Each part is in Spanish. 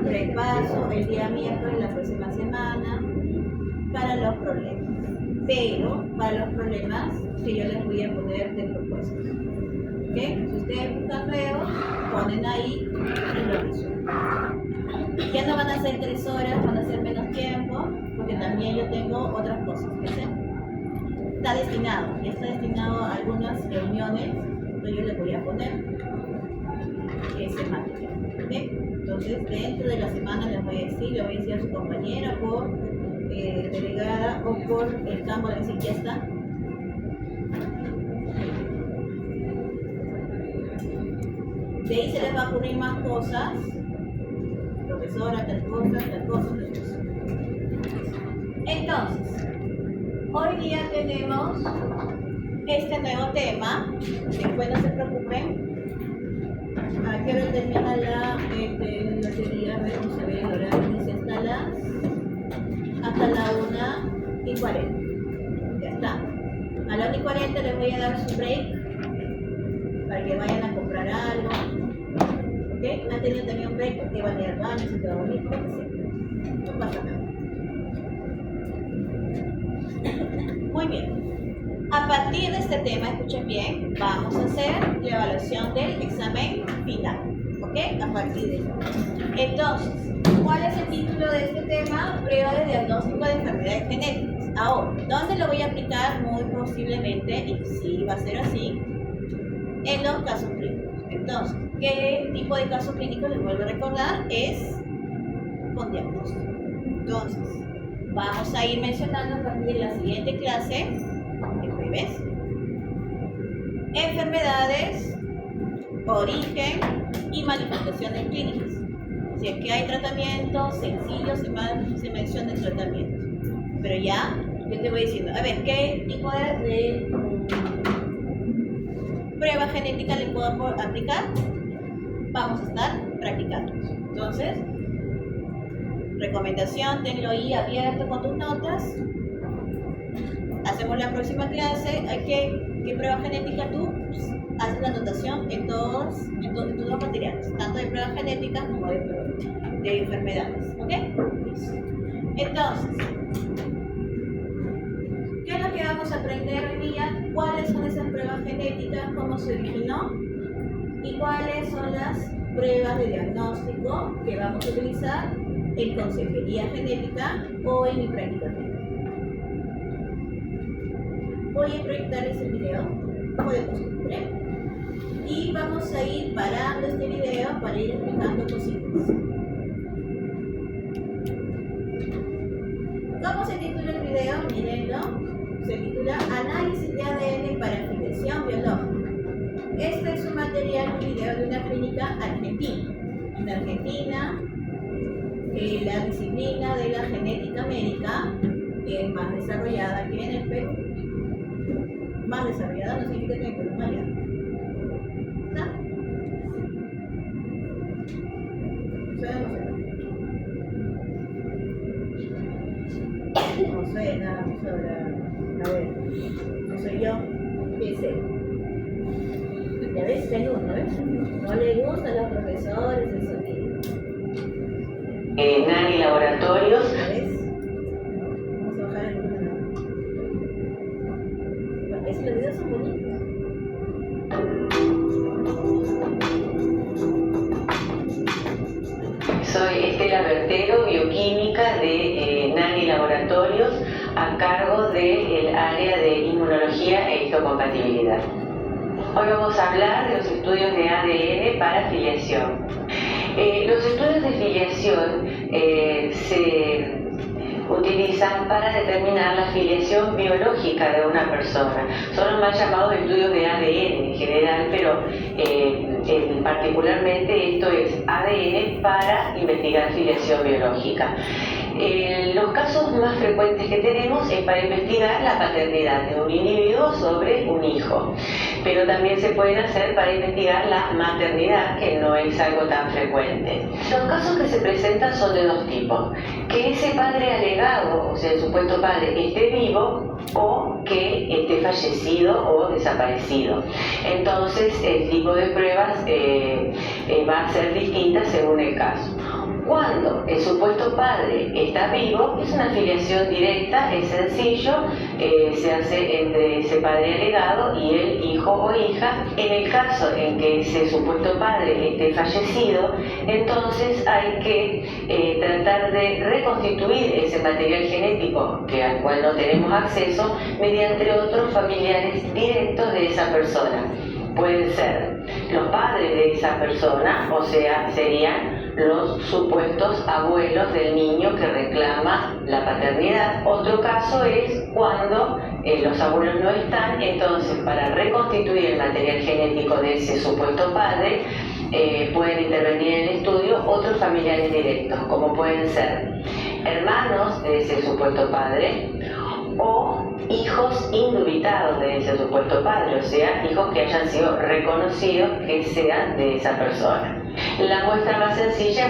repaso el día miércoles la próxima semana para los problemas. Pero para los problemas que yo les voy a poner de propuesta. ¿Ok? Si ustedes buscan luego, ponen ahí y lo resuelven. Ya no van a ser 3 horas, van a ser menos tiempo, porque también yo tengo otras cosas que hacer. Ya está destinado a algunas reuniones, entonces yo les voy a poner ese material. ¿Ok? Entonces, dentro de la semana les voy a decir a su compañera por delegada o por el campo de decir, ya está. De ahí se les va a ocurrir más cosas, profesora, tal cosa. Entonces, hoy día tenemos este nuevo tema. Después no se preocupen. ¿A qué hora termina la teoría? Vamos a ver el horario. Dice hasta la 1:40. Ya está. A la 1:40 les voy a dar su break para que vayan a comprar algo. ¿Ok? Han tenido también un break porque van a ir al baño, se quedan dormidos, lo que sea. No pasa nada. Muy bien. A partir de este tema, escuchen bien, vamos a hacer la evaluación del examen final. ¿Ok? A partir de eso. Entonces, ¿cuál es el título de este tema? Prueba de diagnóstico de enfermedades genéticas. Ahora, ¿dónde lo voy a aplicar? Muy posiblemente, y sí va a ser así, en los casos clínicos. Entonces, ¿qué tipo de caso clínico les vuelvo a recordar? Es con diagnóstico. Entonces, vamos a ir mencionando a partir de la siguiente clase, el jueves, enfermedades, origen y manifestaciones clínicas. Si es que hay tratamientos sencillos, se menciona el tratamiento. Pero ya, yo te voy diciendo, a ver, ¿qué tipo de prueba genética le puedo aplicar? Vamos a estar practicando. Entonces, recomendación, tenlo ahí abierto con tus notas. Hacemos la próxima clase. ¿Qué prueba genética tú haces la anotación en tus dos materiales? Tanto de pruebas genéticas como de enfermedades. ¿Ok? Listo. Entonces, ¿qué es lo que vamos a aprender hoy día? ¿Cuáles son esas pruebas genéticas? ¿Cómo se originó? ¿Y cuáles son las pruebas de diagnóstico que vamos a utilizar en consejería genética o en mi práctica clínica? Voy a proyectarles el video, como de costumbre, y vamos a ir parando este video para ir explicando cositas. ¿Cómo se titula el video? Mírenlo. Se titula Análisis de ADN para afiliación biológica. Este es un material, un video de una clínica argentina. En Argentina, la disciplina de la genética médica es más desarrollada que en el Perú. Más desarrollada no significa que en el Perú no haya. ¿Está? No suena, no sobra. A ver, no soy yo, ¿qué sé? Ya ves, Perú, ¿no ves? No le gustan a los profesores el sonido. Nani Laboratorios. ¿Ya ves? Vamos a bajar el volumen. Porque si los videos son bonitos. Soy Estela Bertero, bioquímica de Nani Laboratorios, a cargo del área de inmunología e histocompatibilidad. Hoy vamos a hablar de los estudios de ADN para filiación. Los estudios de filiación se utilizan para determinar la filiación biológica de una persona. Son los más llamados estudios de ADN en general, pero particularmente esto es ADN para investigar filiación biológica. Los casos más frecuentes que tenemos es para investigar la paternidad de un individuo sobre un hijo, pero también se pueden hacer para investigar la maternidad, que no es algo tan frecuente. Los casos que se presentan son de dos tipos: que ese padre alegado, o sea el supuesto padre, esté vivo o que esté fallecido o desaparecido. Entonces el tipo de pruebas va a ser distinta según el caso. Cuando el supuesto padre está vivo, es una filiación directa, es sencillo, se hace entre ese padre alegado y el hijo o hija. En el caso en que ese supuesto padre esté fallecido, entonces hay que tratar de reconstituir ese material genético al cual no tenemos acceso mediante otros familiares directos de esa persona. Pueden ser los padres de esa persona, o sea, serían los supuestos abuelos del niño que reclama la paternidad. Otro caso es cuando los abuelos no están, entonces para reconstituir el material genético de ese supuesto padre pueden intervenir en el estudio otros familiares directos, como pueden ser hermanos de ese supuesto padre o hijos indubitados de ese supuesto padre, o sea, hijos que hayan sido reconocidos que sean de esa persona. La muestra más sencilla.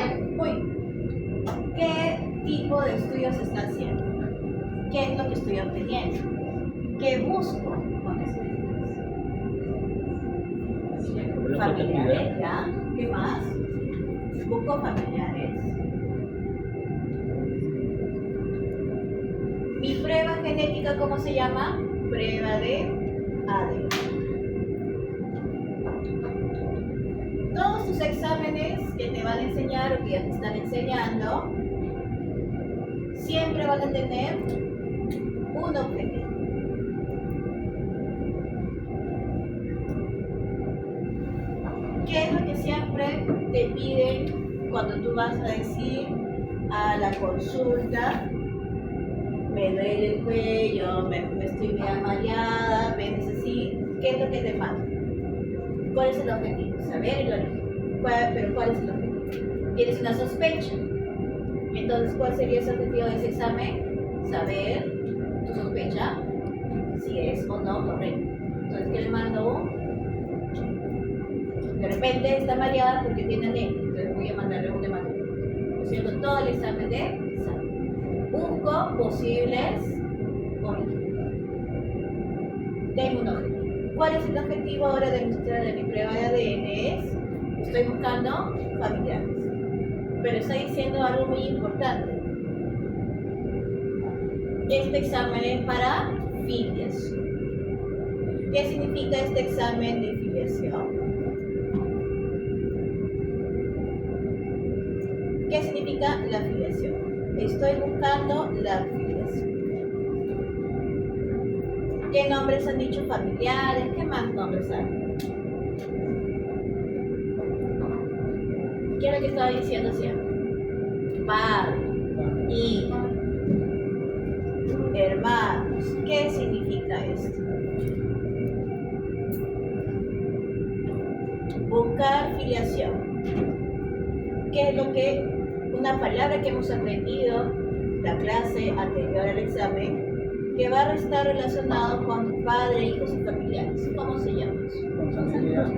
¿Qué tipo de estudios se está haciendo? ¿Qué es lo que estoy obteniendo? ¿Qué busco con esos estudios? Familiares, ¿ya? ¿Qué más? Busco familiares. Mi prueba genética, ¿cómo se llama? Prueba de ADN. Todos tus exámenes que te van a enseñar o que ya te están enseñando siempre van a tener un objetivo. ¿Qué es lo que siempre te piden cuando tú vas a decir a la consulta? Me duele el cuello, me estoy media mareada, ves así. ¿Qué es lo que te pasa? ¿Cuál es el objetivo? Saber el origen. Pero ¿cuál es el objetivo? Tienes una sospecha. Entonces, ¿cuál sería ese objetivo de ese examen? Saber tu sospecha, si es o no correcto. Entonces, ¿qué le mando? De repente está mareada porque tiene anemia. Entonces voy a mandarle un hematólogo. Haciendo todo el examen de sangre. Busco posibles orígenes. Tengo un objetivo. ¿Cuál es el objetivo ahora de mi prueba de ADN? Estoy buscando familiares. Pero está diciendo algo muy importante. Este examen es para filiación. ¿Qué significa este examen de filiación? ¿Qué significa la filiación? Estoy buscando la filiación. ¿Qué nombres han dicho familiares? ¿Qué más nombres hay? ¿Qué es lo que estaba diciendo siempre? Padre, hijo, hermanos. ¿Qué significa esto? Buscar filiación. ¿Qué es lo que una palabra que hemos aprendido la clase anterior al examen, que va a estar relacionado con padre, hijos y familiares? ¿Cómo se llama eso? Consanguinidad.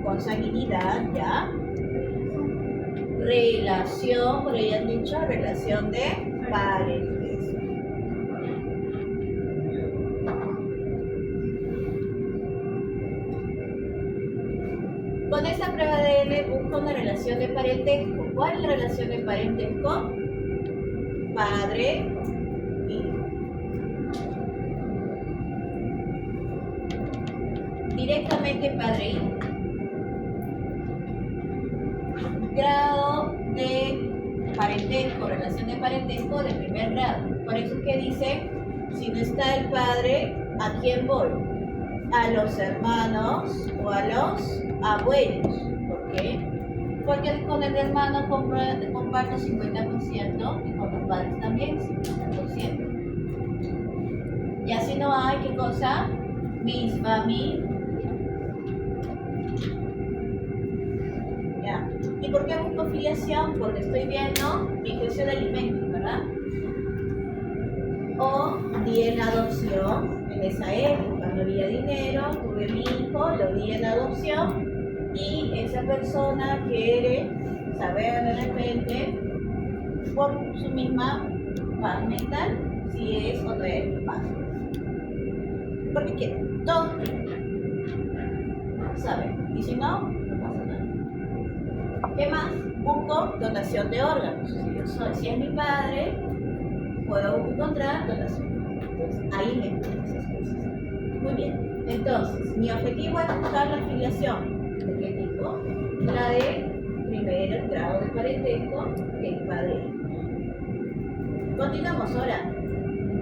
Consanguinidad, ¿ya? Relación, por ahí han dicho, relación de parentesco. Con esta prueba de ADN busco una relación de parentesco. ¿Cuál es la relación de parentesco? Padre, hijo. Directamente padre-hijo. Grado de parentesco, relación de parentesco de primer grado. Por eso es que dice, si no está el padre, ¿a quién voy? A los hermanos o a los abuelos. ¿Por qué? Porque con el hermano comparto 50% y con los padres también 50%. Y así no hay, ¿qué cosa? Mis familias. Ya. ¿Y por qué busco filiación? Porque estoy viendo mi gestión de alimentos, ¿verdad? O di en adopción en esa época, no había dinero, tuve mi hijo, lo di en adopción y esa persona quiere saber de repente por su misma paz mental si es o no es paz. Porque quiere, todos saben, y si no, no pasa nada. ¿Qué más? busco donación de órganos. Si es mi padre, puedo encontrar donación. Entonces, ahí me encuentro esas cosas. Muy bien. Entonces, mi objetivo es buscar la afiliación. ¿De qué tipo? La de primer grado de parentesco, el padre. Continuamos ahora.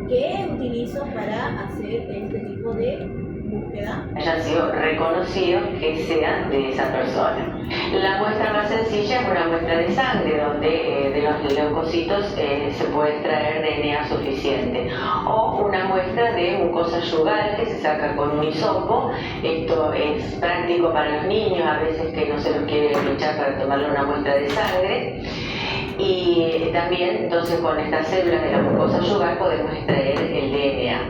¿Qué utilizo para hacer este tipo de búsqueda? Hayan sido reconocidos que sean de esa persona. La muestra más sencilla es una muestra de sangre, donde de los leucocitos se puede extraer DNA suficiente. O una muestra de mucosa yugal que se saca con un hisopo. Esto es práctico para los niños, a veces que no se los quiere pinchar para tomarle una muestra de sangre. Y también, entonces, con estas células de la mucosa yugal podemos extraer el DNA.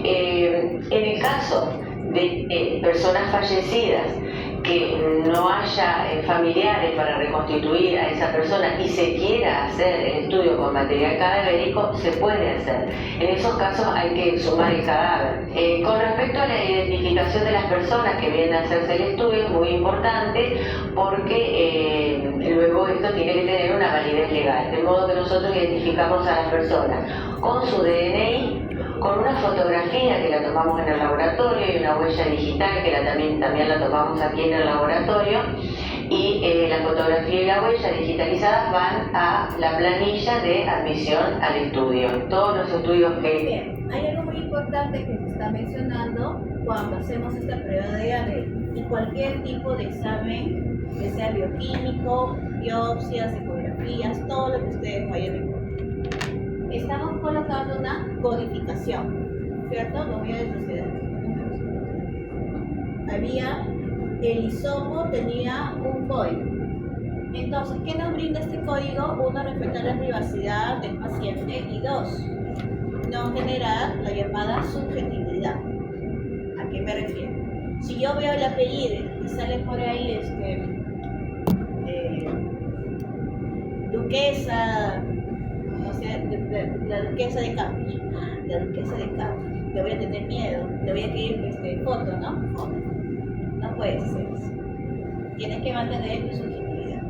En el caso de personas fallecidas que no haya familiares para reconstituir a esa persona y se quiera hacer el estudio con material cadavérico, se puede hacer. En esos casos hay que exhumar el cadáver. Con respecto a la identificación de las personas que vienen a hacerse el estudio, es muy importante porque luego esto tiene que tener una validez legal, de modo que nosotros identificamos a las personas con su DNI, con una fotografía que la tomamos en el laboratorio y una huella digital que también la tomamos aquí en el laboratorio, y la fotografía y la huella digitalizadas van a la planilla de admisión al estudio. Todos los estudios que... Bien, hay algo muy importante que se está mencionando cuando hacemos esta prueba de ADN y cualquier tipo de examen, que sea bioquímico, biopsias, ecografías, todo lo que ustedes vayan a encontrar. Estamos colocando una codificación, ¿cierto? Lo voy a retroceder. El hisopo tenía un código. Entonces, ¿qué nos brinda este código? Uno, respetar la privacidad del paciente, y dos, no generar la llamada subjetividad. ¿A qué me refiero? Si yo veo el apellido y sale por ahí duquesa, no sé, la duquesa de Cambridge, le voy a tener miedo, le voy a pedir foto, ¿no? No puede ser eso. Tienes que mantener tu subjetividad.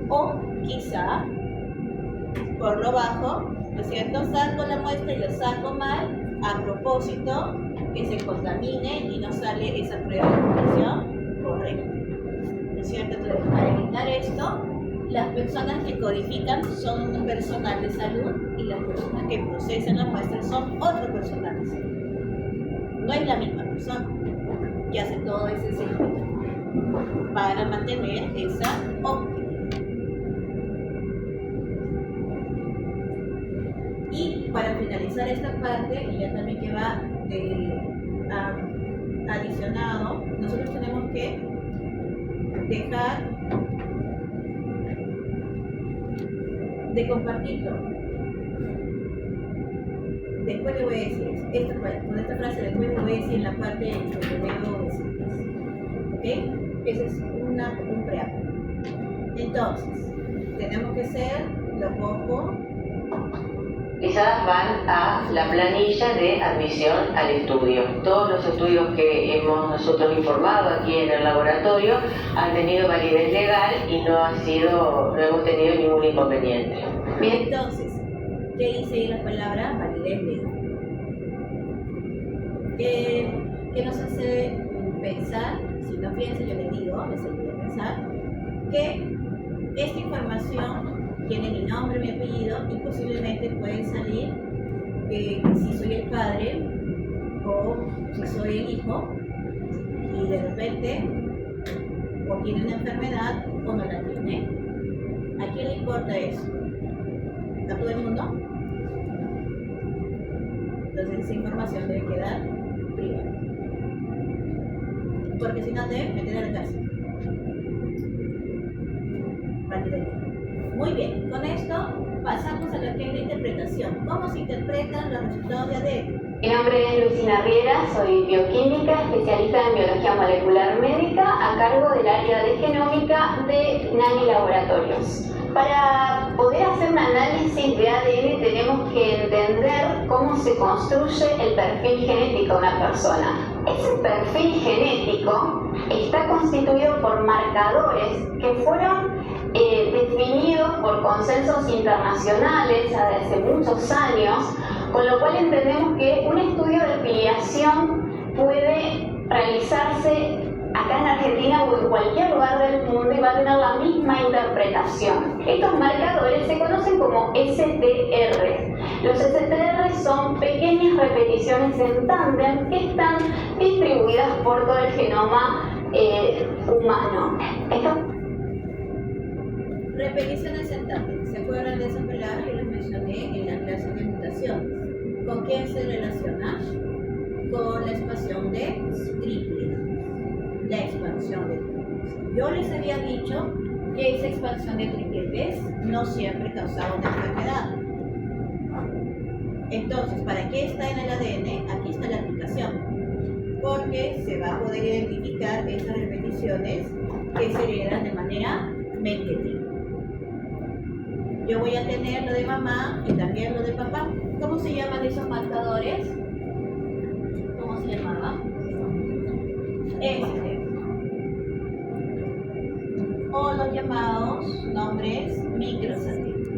O quizá, por lo bajo, ¿no es cierto? Saco la muestra y lo saco mal, a propósito, que se contamine y no sale esa prueba de información correcta. ¿No es cierto? Entonces, para evitar esto, las personas que codifican son un personal de salud y las personas que procesan la muestra son otro personal de salud. No es la misma persona que hace todo ese circuito para mantener esa objetividad. Y para finalizar esta parte, y ya también que va adicionado, nosotros tenemos que dejar de compartirlo. Después le voy a decir con esta frase, después le voy a decir en la parte del debo decirles. ¿Ok? Ese es un preámbulo. Entonces, tenemos que ser lo poco. Esas van a la planilla de admisión al estudio. Todos los estudios que hemos nosotros informado aquí en el laboratorio han tenido validez legal y no hemos tenido ningún inconveniente. Bien, entonces, ¿qué dice ahí la palabra validez legal? ¿Qué nos hace pensar? Si no piensa, yo les digo, les ayudo a pensar, que esta información tiene mi nombre, mi apellido, y posiblemente puede salir si soy el padre o si soy el hijo, y de repente o tiene una enfermedad o no la tiene. ¿A quién le importa eso? ¿A todo el mundo? Entonces esa información debe quedar privada, porque si no te meten a la cárcel. Muy bien, con esto pasamos a lo que es la interpretación. ¿Cómo se interpretan los resultados de ADN? Mi nombre es Lucina Riera, soy bioquímica, especialista en biología molecular médica, a cargo del área de genómica de NANI Laboratorios. Para poder hacer un análisis de ADN tenemos que entender cómo se construye el perfil genético de una persona. Ese perfil genético está constituido por marcadores que fueron definidos por consensos internacionales desde hace muchos años, con lo cual entendemos que un estudio de filiación puede realizarse acá en Argentina o en cualquier lugar del mundo y va a tener la misma interpretación. Estos marcadores se conocen como STR. Los STR son pequeñas repeticiones en tándem que están distribuidas por todo el genoma humano. Repeticiones en tándem. ¿Se acuerdan de esa palabra? Yo les mencioné en la clase de mutaciones. ¿Con quién se relaciona? Con la expansión de triple. La expansión de tripletes. Yo les había dicho que esa expansión de tripletes no siempre causaba una enfermedad. Entonces, ¿para qué está en el ADN? Aquí está la aplicación. Porque se va a poder identificar esas repeticiones que se heredan de manera mendeliana. Yo voy a tener lo de mamá y también lo de papá. ¿Cómo se llaman esos marcadores? ¿Cómo se llamaba? O los llamados nombres microsatélites.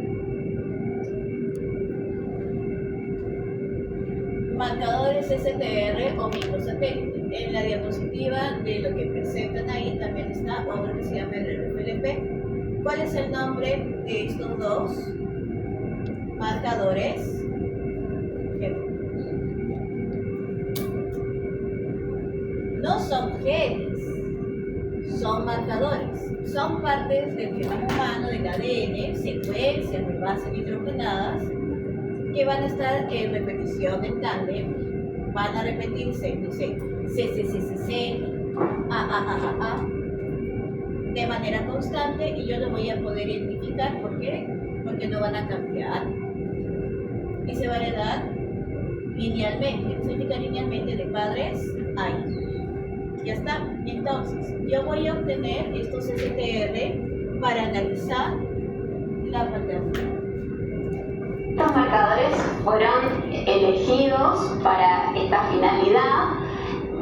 Marcadores STR o microsatélites. En la diapositiva de lo que presentan ahí también está otro que se llama el RFLP. ¿Cuál es el nombre de estos dos marcadores? No son genes, son marcadores. Son partes del genoma humano, del ADN, secuencias de bases nitrogenadas que van a estar en repetición en tándem. Van a repetirse, dice C, A, de manera constante y yo lo voy a poder identificar. ¿Por qué? Porque no van a cambiar y se va a heredar linealmente. ¿Qué significa linealmente? De padres a hijos. Ya está. Entonces, yo voy a obtener estos STR para analizar la paternidad. Estos marcadores fueron elegidos para esta finalidad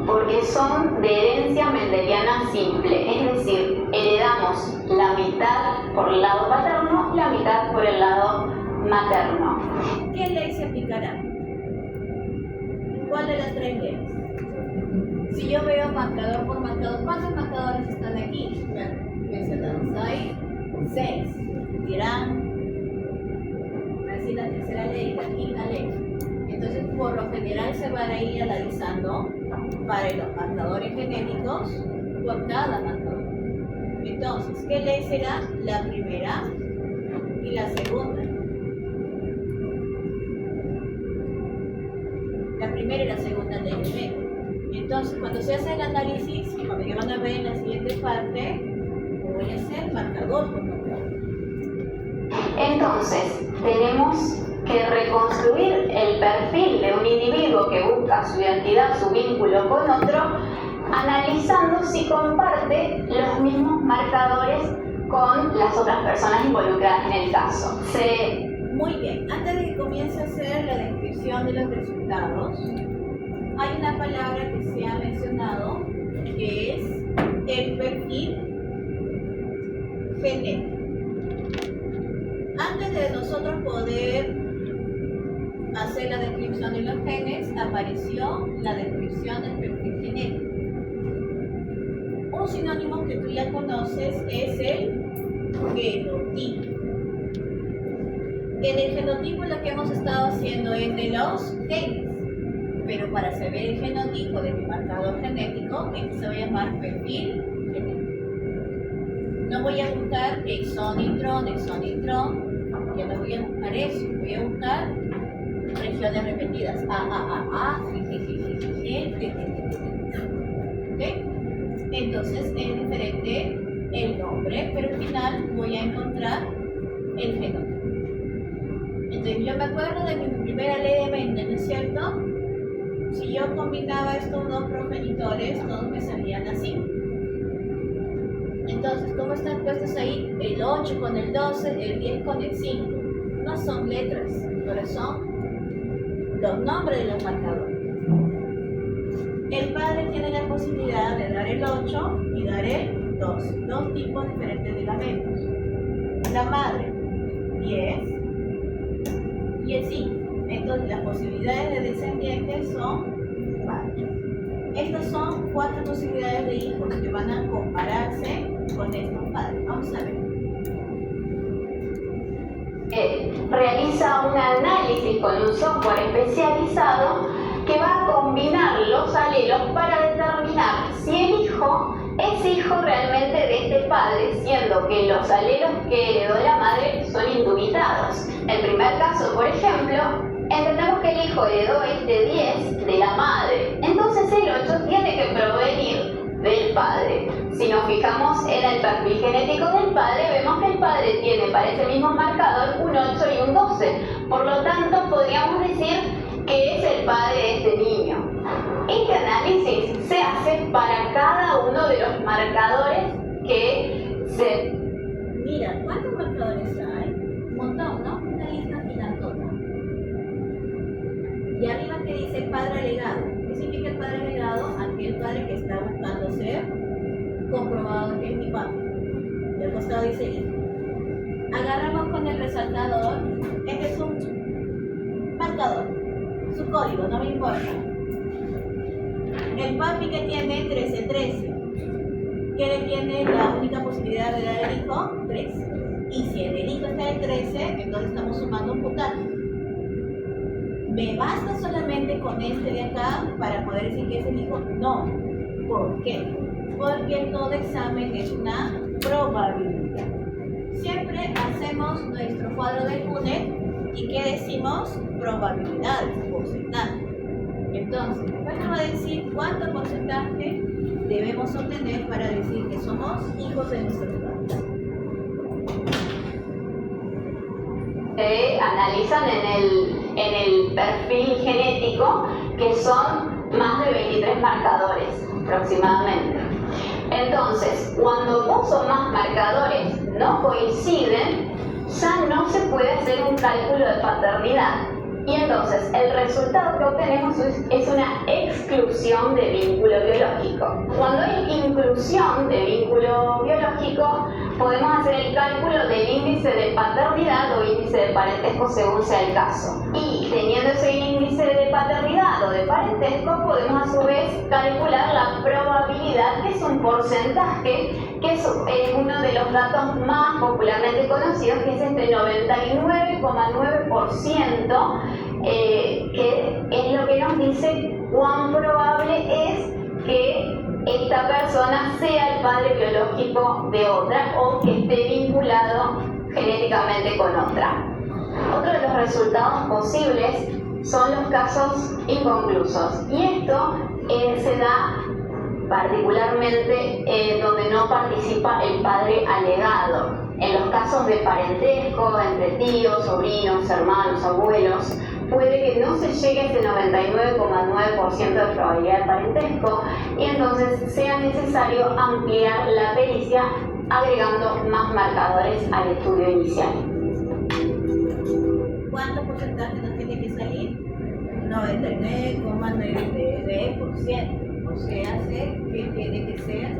porque son de herencia mendeliana simple, es decir, heredamos la mitad por el lado paterno, la mitad por el lado materno. ¿Qué ley se aplicará? ¿Cuál de las tres leyes? Si yo veo marcador por marcador, ¿cuántos marcadores están aquí? Bueno, mencionados hay 6. Dirán, así la tercera ley, la quinta ley. Entonces, por lo general se van a ir analizando para los marcadores genéticos por cada marcador. Entonces, ¿qué ley será? La primera y la segunda. La primera y la segunda ley de Mendel. Entonces, cuando se hace el análisis, como ya van a ver en la siguiente parte, voy a hacer marcador por marcador. Entonces, tenemos que reconstruir el perfil de un individuo que busca su identidad, su vínculo con otro, analizando si comparte los mismos marcadores con las otras personas involucradas en el caso. Muy bien, antes de que comience a hacer la descripción de los resultados, hay una palabra que se ha mencionado, que es el perfil genético. Antes de nosotros poder hacer la descripción de los genes, apareció la descripción del perfil genético. Un sinónimo que tú ya conoces es el genotipo. En el genotipo lo que hemos estado haciendo es de los genes, pero para saber el genotipo de mi marcador genético, este se va a llamar perfil genético. No voy a buscar exón, intrón, ya no voy a buscar eso, voy a buscar regiones repetidas, ¿ok? Entonces es diferente el nombre, pero al final voy a encontrar el genotipo. Entonces yo me acuerdo de mi primera ley de Mendel, ¿no es cierto? Si yo combinaba estos dos progenitores, todos me salían así. Entonces, ¿cómo están puestos ahí? El 8 con el 12, el 10 con el 5. No son letras, pero son los nombres de los marcadores. El padre tiene la posibilidad de dar el 8 y dar el 12. Dos tipos diferentes de gametos. la madre, 10 y el 5. Entonces las posibilidades de descendientes son 4. Estas son 4 posibilidades de hijos que van a compararse con estos padres. Vamos a ver. Realiza un análisis con un software especializado que va a combinar los alelos para determinar si el hijo es hijo realmente de este padre, siendo que los alelos que heredó la madre son indubitados. El primer caso, por ejemplo, entendemos que el hijo heredó este 10 de la madre, entonces el 8 tiene que provenir del padre. Si nos fijamos en el perfil genético del padre, vemos que el padre tiene para ese mismo marcador un 8 y un 12. Por lo tanto, podríamos decir que es el padre de este niño. Este análisis se hace para cada uno de los marcadores que se... Mira, ¿cuántos marcadores hay? Un montón, ¿no? Una lista gigantona. Y arriba que dice padre alegado. ¿Qué significa el padre alegado? Aquel padre que está buscando ser comprobado que es mi papi. Y al costado dice hijo. Agarramos con el resaltador. Este es un marcador. Su código, no me importa. El papi que tiene 13. ¿Qué le tiene la única posibilidad de dar el hijo? 13. Y si en el hijo está el 13, entonces estamos sumando un puntaje. ¿Me basta solamente con este de acá para poder decir que es el hijo? No. ¿Por qué? Porque todo examen es una probabilidad. Siempre hacemos nuestro cuadro de Punnett y ¿qué decimos? Probabilidades, porcentaje. Entonces, después nos va a decir cuánto porcentaje debemos obtener para decir que somos hijos de nuestros padres. Se analizan en el perfil genético, que son más de 23 marcadores aproximadamente. Entonces, cuando 2 o más marcadores no coinciden, ya no se puede hacer un cálculo de paternidad. Y entonces el resultado que obtenemos es una exclusión de vínculo biológico. Cuando hay inclusión de vínculo biológico, podemos hacer el cálculo del índice de paternidad o índice de parentesco según sea el caso. Y teniendo ese índice de paternidad o de parentesco, podemos a su vez calcular la probabilidad, que es un porcentaje, que es uno de los datos más popularmente conocidos, que es entre 99,9%, que es lo que nos dice cuán probable es que esta persona sea el padre biológico de otra o que esté vinculado genéticamente con otra. Otro de los resultados posibles son los casos inconclusos, y esto se da particularmente donde no participa el padre alegado. En los casos de parentesco entre tíos, sobrinos, hermanos, abuelos, puede que no se llegue a ese 99,9% de probabilidad de parentesco, y entonces sea necesario ampliar la pericia agregando más marcadores al estudio inicial. ¿Cuánto porcentaje nos tiene que salir? 99,9%. O sea, que tiene que ser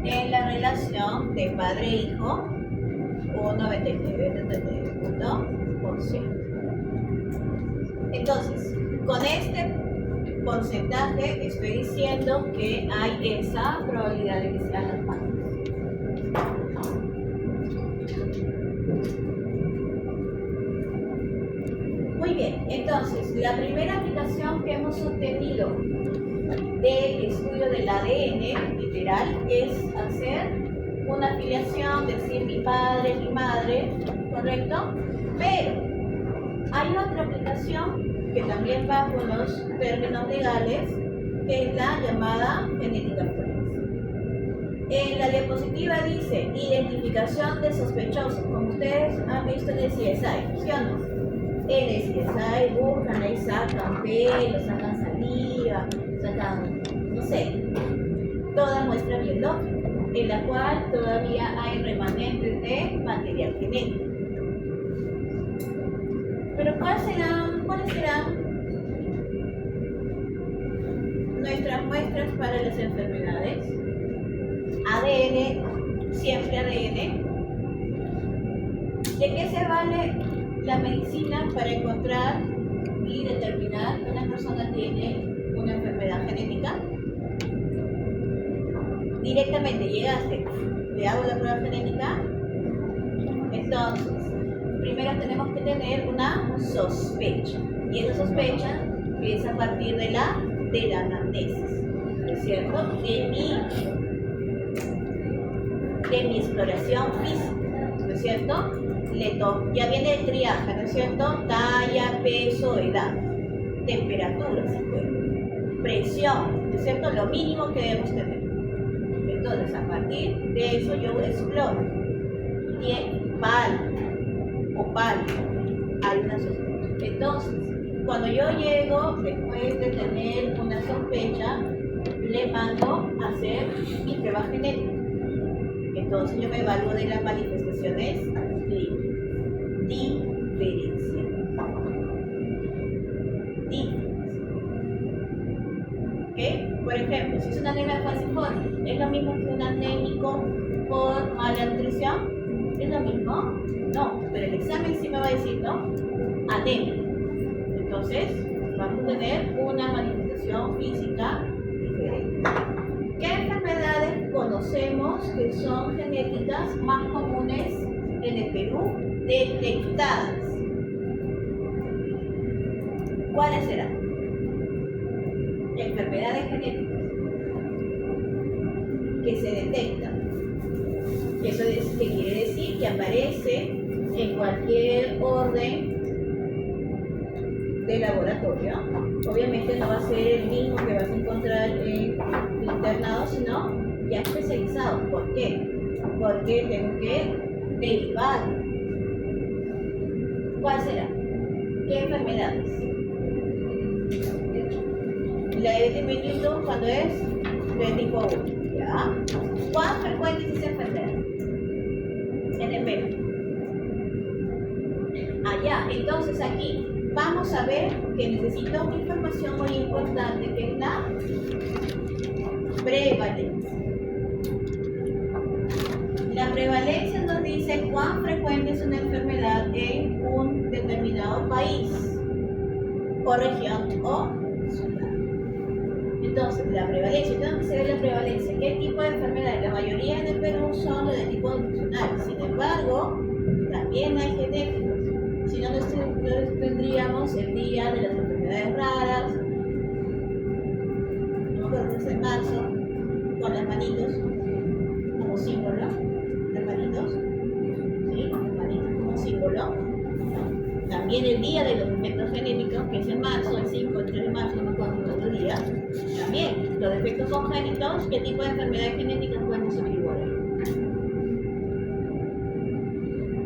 en la relación de padre-hijo o 99,9%. Entonces, con este porcentaje estoy diciendo que hay esa probabilidad de que sean los padres. Muy bien, entonces, la primera aplicación que hemos obtenido del estudio del ADN literal es hacer una afiliación, decir mi padre, mi madre, ¿correcto? Pero hay otra aplicación que también va con los términos legales, que es la llamada genética forense. En la diapositiva dice identificación de sospechosos, como ustedes han visto en el CSI, ¿sí o no? En el CSI buscan, ahí sacan pelo, sacan saliva, sacan, no sé, toda muestra biológica, en la cual todavía hay remanentes de material genético. Pero ¿cuáles serán nuestras muestras para las enfermedades? ADN, siempre ADN. ¿De qué se vale la medicina para encontrar y determinar que una persona tiene una enfermedad genética? Directamente llegaste, le hago la prueba genética. Entonces, primero tenemos que tener una sospecha. Y esa sospecha es a partir de la anamnesis, ¿no es cierto? De mi exploración física, ¿no es cierto? Ya viene el triaje, ¿no es cierto? Talla, peso, edad, temperatura, si puede, presión, ¿no es cierto? Lo mínimo que debemos tener. Entonces, a partir de eso yo exploro. Bien, pálido, hay una sospecha. Entonces, cuando yo llego, después de tener una sospecha, le mando a hacer mi prueba genética. Entonces yo me evalúo de las manifestaciones clínicas. Diferencia. ¿Ok? Por ejemplo, si es una anemia falciforme, ¿es lo mismo que un anémico por mala nutrición? ¿Es lo mismo? No, pero el examen sí me va a decir, ¿no? Anemia. Entonces, vamos a tener una manifestación física diferente. ¿Qué enfermedades conocemos que son genéticas más comunes en el Perú detectadas? ¿Cuáles serán? Enfermedades genéticas que se detectan. Eso que quiere decir que aparece en cualquier orden de laboratorio. Obviamente no va a ser el mismo que vas a encontrar en el internado, sino ya especializado. ¿Por qué? Porque tengo que derivar. ¿Cuál será? ¿Qué enfermedades? La diabetes mellitus, cuando es de tipo 1. ¿Ya? ¿Cuán frecuente es esa enfermedad? En el Perú. Allá, entonces aquí vamos a ver que necesito una información muy importante, que es la prevalencia. La prevalencia nos dice cuán frecuente es una enfermedad en un determinado país, o región, o ciudad. Entonces, la prevalencia, ¿dónde se ve la prevalencia? ¿Qué tipo de enfermedades? La mayoría en el Perú son de tipo nutricional. Sin embargo, también hay genéticos. Si no, no tendríamos el día de las enfermedades raras, no me acuerdo que es en marzo, con las manitos como símbolo, las manitos, ¿sí? Las manitos como símbolo. También el día de los defectos genéticos, que es en marzo, el 5, el 3 de marzo, no me acuerdo el otro día. También los defectos congénitos, ¿qué tipo de enfermedades genéticas podemos averiguar?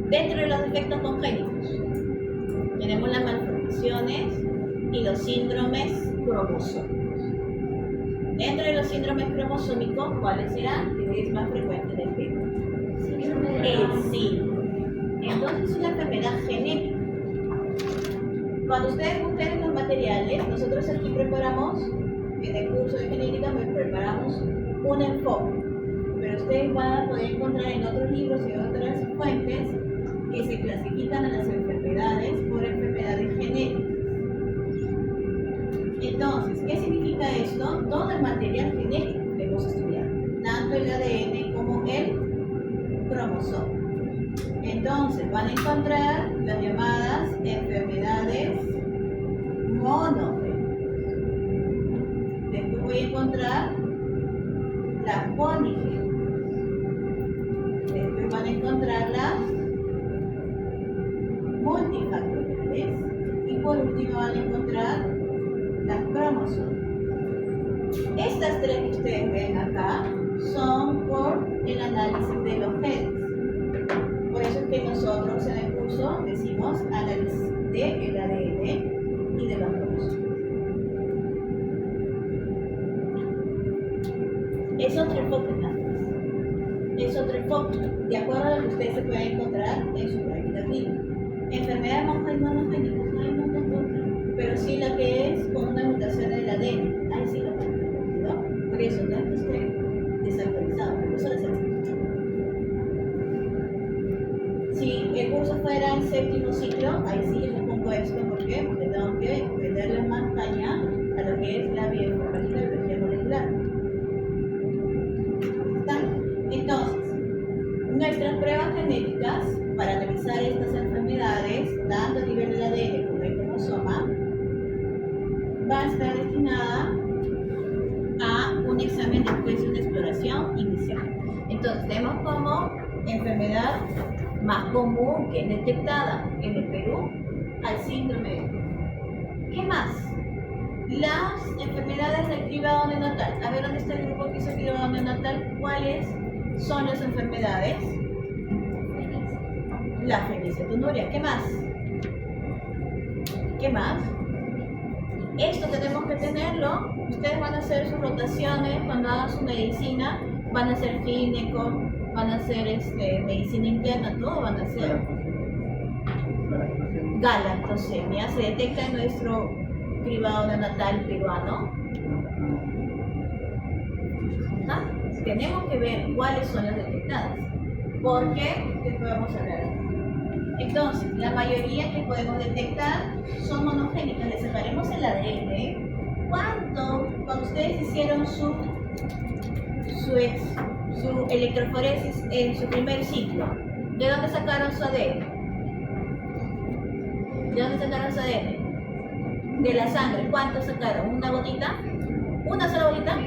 Dentro de los defectos congénitos tenemos las malformaciones y los síndromes cromosómicos. Dentro de los síndromes cromosómicos, ¿cuáles serán? Que es más frecuente en el Perú. El síndrome. Entonces es una enfermedad genética. Cuando ustedes busquen los materiales, nosotros aquí preparamos, en el curso de genética, preparamos un enfoque. Pero ustedes van a poder encontrar en otros libros y en otras fuentes que se clasifican a las enfermedades por enfermedades genéticas. Entonces, ¿qué significa esto? Todo el material genético que hemos estudiado, tanto el ADN como el cromosoma. Entonces, van a encontrar las llamadas enfermedades monogénicas. Después voy a encontrar las poligénicas. Después van a encontrar las multifactoriales. Y por último van a encontrar las cromosomas. Estas tres que ustedes ven acá son por el análisis de los genes. Por eso es que nosotros en el curso decimos análisis del ADN y de los cromosomas. Es otro enfoque nada más. Es otro enfoque, de acuerdo a lo que ustedes se pueden encontrar en su práctica clínica. Enfermedades monogénicas no hay muchas otras, pero sí la que es con una mutación del ADN. Ahí sí lo pueden, ¿no? Por eso no es que esté desactualizado, pero eso lo hacemos. Si el curso al séptimo ciclo, ahí sí yo les pongo esto, ¿por qué? Porque tengo que meterle más caña a lo que es la bioinformática y biología molecular. ¿Está? Entonces, nuestras pruebas genéticas para analizar estas enfermedades, tanto a nivel del ADN como del cromosoma, va a estar destinada a un examen después de una exploración inicial. Entonces, tenemos como enfermedad más común que es detectada en el Perú al síndrome de Down. ¿Qué más? Las enfermedades del cribado neonatal. A ver, ¿dónde está el grupo que hizo cribado neonatal? ¿Cuáles son las enfermedades? La fenilcetonuria. ¿Qué más? ¿Qué más? Esto tenemos que tenerlo. Ustedes van a hacer sus rotaciones cuando hagan su medicina, van a hacer gineco, van a hacer medicina interna, todo van a hacer. Galactosemia se detecta en nuestro cribado neonatal peruano. ¿Ah? Tenemos que ver cuáles son las detectadas. ¿Por qué? Después vamos a hablar. Entonces, la mayoría que podemos detectar son monogénicas. Le sacaremos el ADN. Cuando ustedes hicieron su electroforesis en su primer ciclo, ¿de dónde sacaron su ADN? ¿De dónde sacaron su ADN? De la sangre. ¿Cuánto sacaron? ¿Una gotita? ¿Una sola gotita?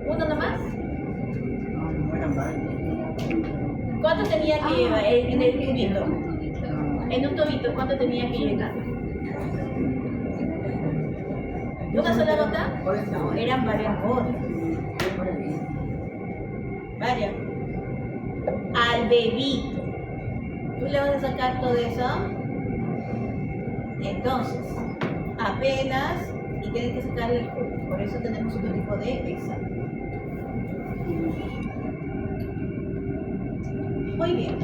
¿Uno nomás? ¿Cuánto tenía que llevar en el tubito? En un tubito, ¿cuánto tenía que llevar? ¿Una sola gota? No, eran varias gotas. Varias. Al bebito. ¿Tú le vas a sacar todo eso? Entonces, apenas, y tienes que sacarle el jugo. Por eso tenemos otro tipo de examen. Muy bien,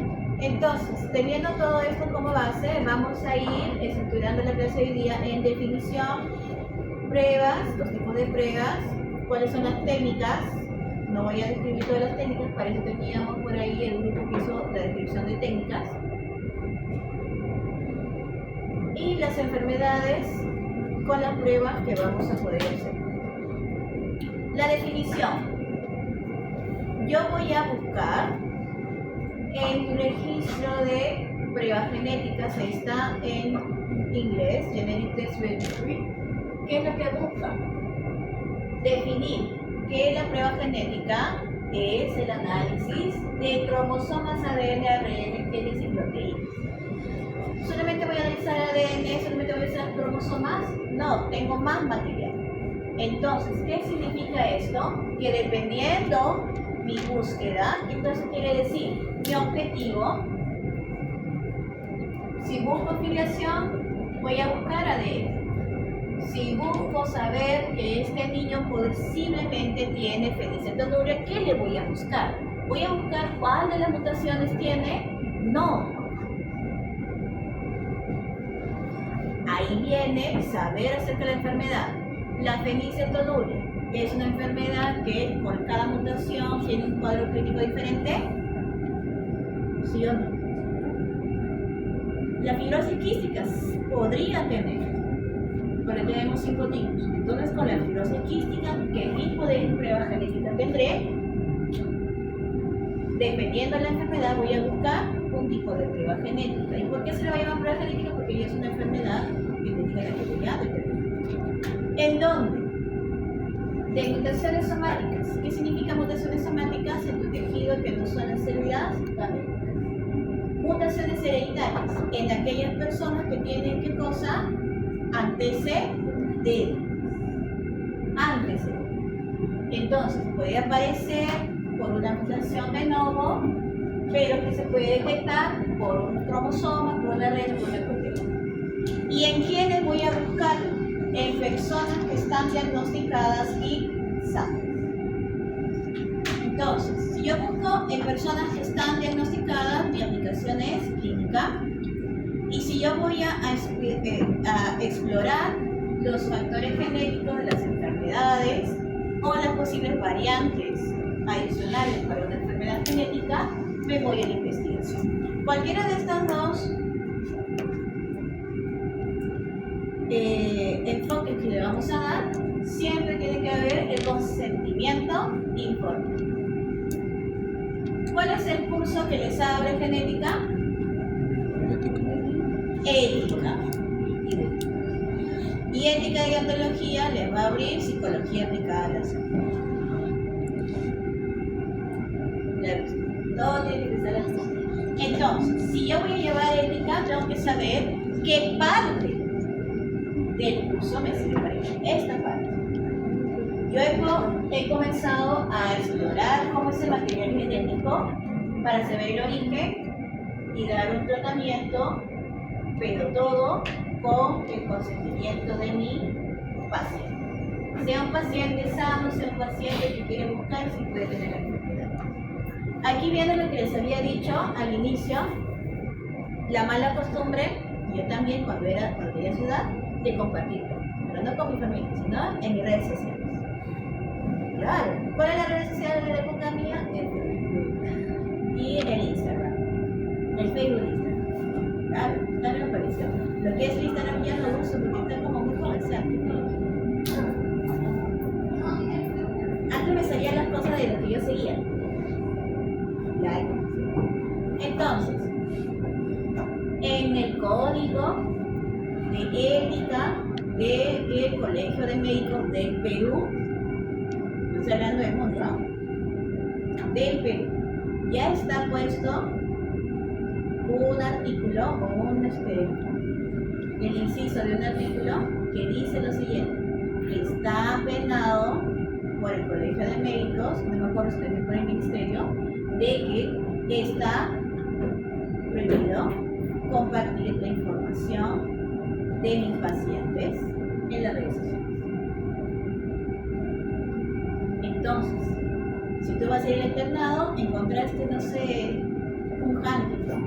entonces, teniendo todo esto como base, vamos a ir estructurando la clase de hoy día en definición, pruebas, los tipos de pruebas, cuáles son las técnicas. No voy a describir todas las técnicas, para eso teníamos por ahí el grupo que hizo la descripción de técnicas. Y las enfermedades con las pruebas que vamos a poder hacer. La definición. Yo voy a buscar en tu registro de pruebas genéticas, ahí está en inglés, Genetic Test Registry. ¿Qué es lo que busca? Definir que la prueba genética es el análisis de cromosomas, ADN, ARN, genes y proteínas. ¿Solamente voy a analizar ADN? ¿Solamente voy a analizar cromosomas? No, tengo más material. Entonces, ¿qué significa esto? Que dependiendo mi búsqueda, entonces quiere decir, mi objetivo, si busco filiación, voy a buscar ADN. Si busco saber que este niño posiblemente tiene fenilcetonuria, ¿qué le voy a buscar? ¿Voy a buscar cuál de las mutaciones tiene? No. Ahí viene saber acerca de la enfermedad. La fenilcetonuria es una enfermedad que por cada mutación tiene un cuadro clínico diferente. ¿Sí o no? La fibrosis quística podría tener, pero tenemos 5 tipos. Entonces, con la fibrosis quística, ¿qué tipo de prueba genética tendré? Dependiendo de la enfermedad, voy a buscar un tipo de prueba genética. ¿Y por qué se le va a llamar prueba genética? Porque ella es una enfermedad genética en la que voy a determinar. ¿En dónde? De mutaciones somáticas. ¿Qué significa mutaciones somáticas? En tu tejido que no son las células gaméticas. Mutaciones hereditarias. En aquellas personas que tienen, ¿qué cosa? Antecedentes. Entonces, puede aparecer por una mutación de novo, pero que se puede detectar por un cromosoma, por una red, por una proteína. ¿Y en quiénes voy a buscarlo? En personas que están diagnosticadas y sanas. Entonces, si yo busco en personas que están diagnosticadas, mi aplicación es clínica. Y si yo voy a explorar los factores genéticos de las enfermedades o las posibles variantes adicionales para una enfermedad genética, me voy a la investigación. Cualquiera de estas dos enfoques que le vamos a dar, siempre tiene que haber el consentimiento informe. ¿Cuál es el curso que les abre genética? Ética. Y ética y ontología les va a abrir psicología aplicada a la salud. Todo tiene que estar así. Entonces, si yo voy a llevar ética, tengo que saber qué parte del curso me sirve para ello. Esta parte. Yo he comenzado a explorar cómo es el material genético para saber el origen y dar un tratamiento, pero todo con el consentimiento de mi paciente. Sea un paciente sano, sea un paciente que quiere buscar si puede tener la enfermedad. Aquí viene lo que les había dicho al inicio, la mala costumbre, yo también cuando tenía su edad, de compartirlo, pero no con mi familia, sino en mis redes sociales. Claro, ¿cuál es la red social de la época mía? El Facebook y el Instagram, el Facebook e Instagram. Claro, también me pareció. Lo que es el Instagram ya no lo uso porque está como muy comercial. Antes me salían las cosas de lo que yo seguía. Entonces, en el código de ética del Colegio de Médicos del Perú, estoy hablando del mundo, ¿no? Del Perú, ya está puesto un artículo o el inciso de un artículo que dice lo siguiente: está penado por el Colegio de Médicos, no me acuerdo si también por el Ministerio, de que está prohibido compartir la información de mis pacientes en las redes sociales. Entonces, si tú vas a ir al internado, encontraste, no sé, un Huntington.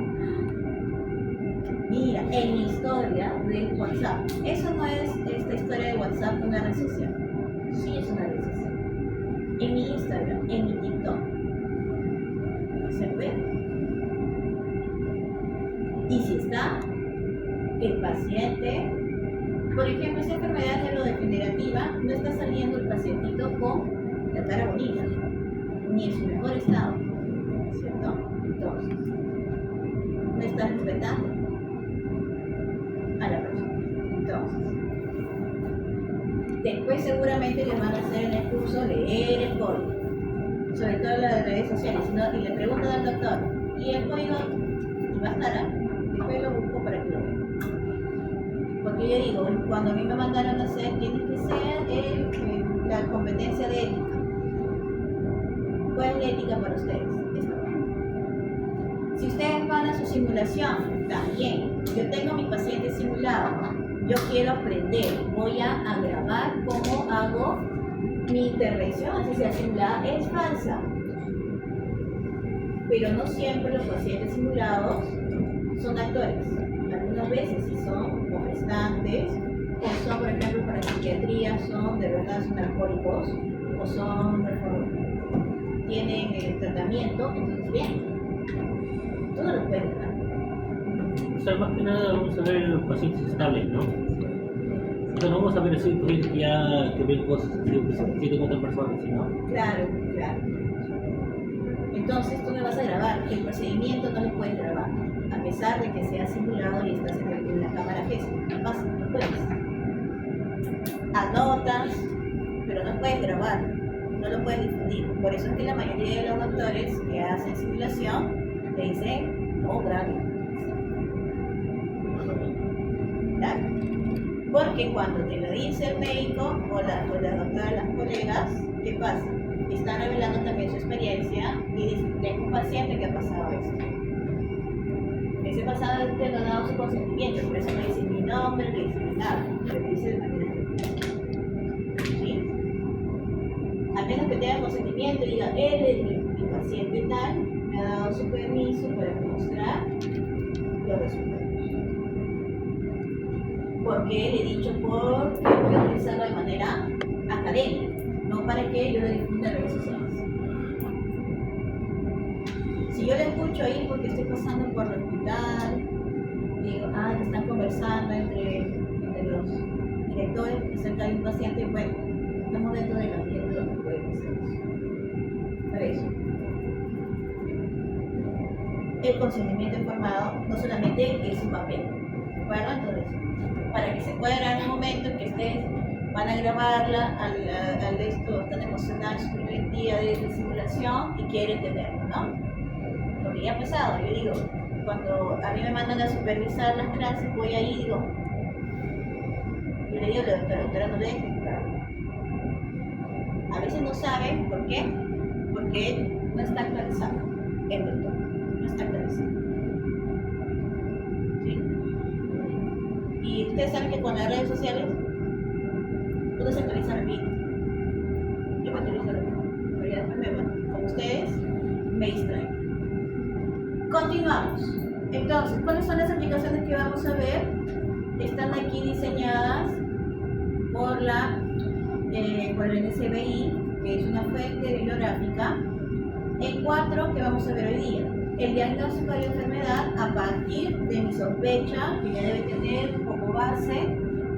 Mira, en mi historia de WhatsApp, eso no es esta historia de WhatsApp una red social. Sí, es una red social. En mi Instagram, en mi TikTok. ¿Se ve? Y si está el paciente, por ejemplo, esta enfermedad neurodegenerativa, no está saliendo el pacientito con la cara bonita, ni en su mejor estado, ¿cierto? Entonces, no está respetando a la persona. Entonces, después seguramente les van a hacer en el curso leer el código, sobre todo las redes sociales, ¿no? Y le preguntan al doctor, ¿y el código? Y va a estar, después lo busco para que lo vean. Porque yo digo, cuando a mí me mandaron a hacer, tiene que ser la competencia de ética. ¿Cuál es la ética para ustedes? Si ustedes van a su simulación, también, yo tengo mi paciente simulado, yo quiero aprender, voy a grabar cómo hago mi intervención, así sea simulada, es falsa. Pero no siempre los pacientes simulados son actores. Algunas veces sí son o gestantes, o son, por ejemplo, para psiquiatría, son de verdad son alcohólicos, o son tienen el tratamiento, entonces bien. Tú no lo puedes dar. O sea, más que nada vamos a ver los pacientes estables, ¿no? O sea, no vamos a ver así pacientes que ven cosas así, que se sienten con otras personas, ¿sí, no? Claro, claro. Entonces tú me vas a grabar, el procedimiento no lo puedes grabar, a pesar de que sea simulado y estás en la cámara GES. No pasa, no puedes. Anotas, pero no puedes grabar, no lo puedes difundir. Por eso es que la mayoría de los doctores que hacen simulación te dicen, no graben. ¿Claro? Porque cuando te lo dice el médico o la doctora, las colegas, ¿qué pasa? Están revelando también su experiencia y dicen, tengo un paciente que ha pasado esto. Ese paciente no ha dado su consentimiento, por eso no dice mi nombre, no dice ni nada, lo dice de manera general. ¿Sí? A menos que tenga consentimiento y diga, él es mi paciente tal, me ha dado su permiso para mostrar los resultados. Porque le he dicho que voy a utilizarlo de manera académica, no para que yo lo difunda en redes sociales. Si yo le escucho ahí típico que estoy pasando por el hospital, digo, que están conversando entre los directores acerca de un paciente. Bueno, estamos dentro del ambiente donde puede pasar eso. Para eso, el consentimiento informado no solamente es un papel, ¿de acuerdo? Entonces, para que se pueda dar un momento en que ustedes van a grabarla al de esto tan emocional, su primer día de simulación y quieren tenerlo, ¿no? Porque ya ha pasado, yo digo, cuando a mí me mandan a supervisar las clases, voy ahí y digo, yo le digo a la doctora, no deje, claro. A veces no saben por qué, porque no está actualizado el doctor, no está actualizado. ¿Sí? Y ustedes saben que con las redes sociales uno se actualiza rápido. Yo me actualizo rápido, pero ya después como ustedes me distraen. Continuamos. Entonces, ¿cuáles son las aplicaciones que vamos a ver? Están aquí diseñadas por el NCBI, que es una fuente bibliográfica, en 4 que vamos a ver hoy día. El diagnóstico de la enfermedad a partir de mi sospecha, que ya debe tener como base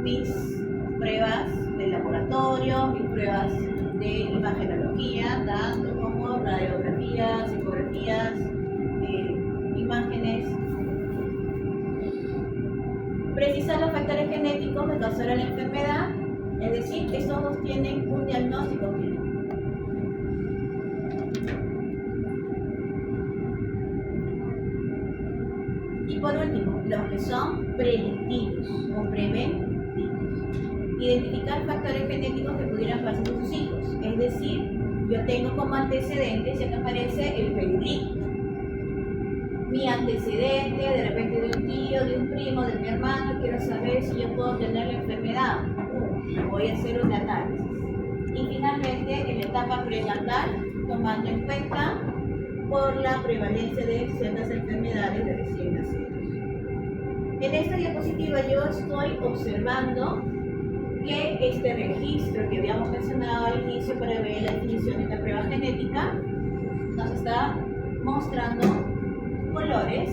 mis pruebas de laboratorio, mis pruebas de imagenología, tanto como radiografías, ecografías, imágenes. Precisar los factores genéticos que causaron la enfermedad, es decir, estos dos tienen un diagnóstico clínico. Y por último, los que son predictivos o preventivos. Identificar factores genéticos que pudieran pasar a sus hijos. Es decir, yo tengo como antecedente, si acá aparece el pedigrí. Mi antecedente, de repente de un tío, de un primo, de mi hermano, quiero saber si yo puedo tener la enfermedad. Voy a hacer un análisis. Y finalmente, en la etapa prenatal, tomando en cuenta por la prevalencia de ciertas enfermedades de recién nacidos. En esta diapositiva yo estoy observando que este registro que habíamos mencionado al inicio para ver la definición de la prueba genética nos está mostrando colores,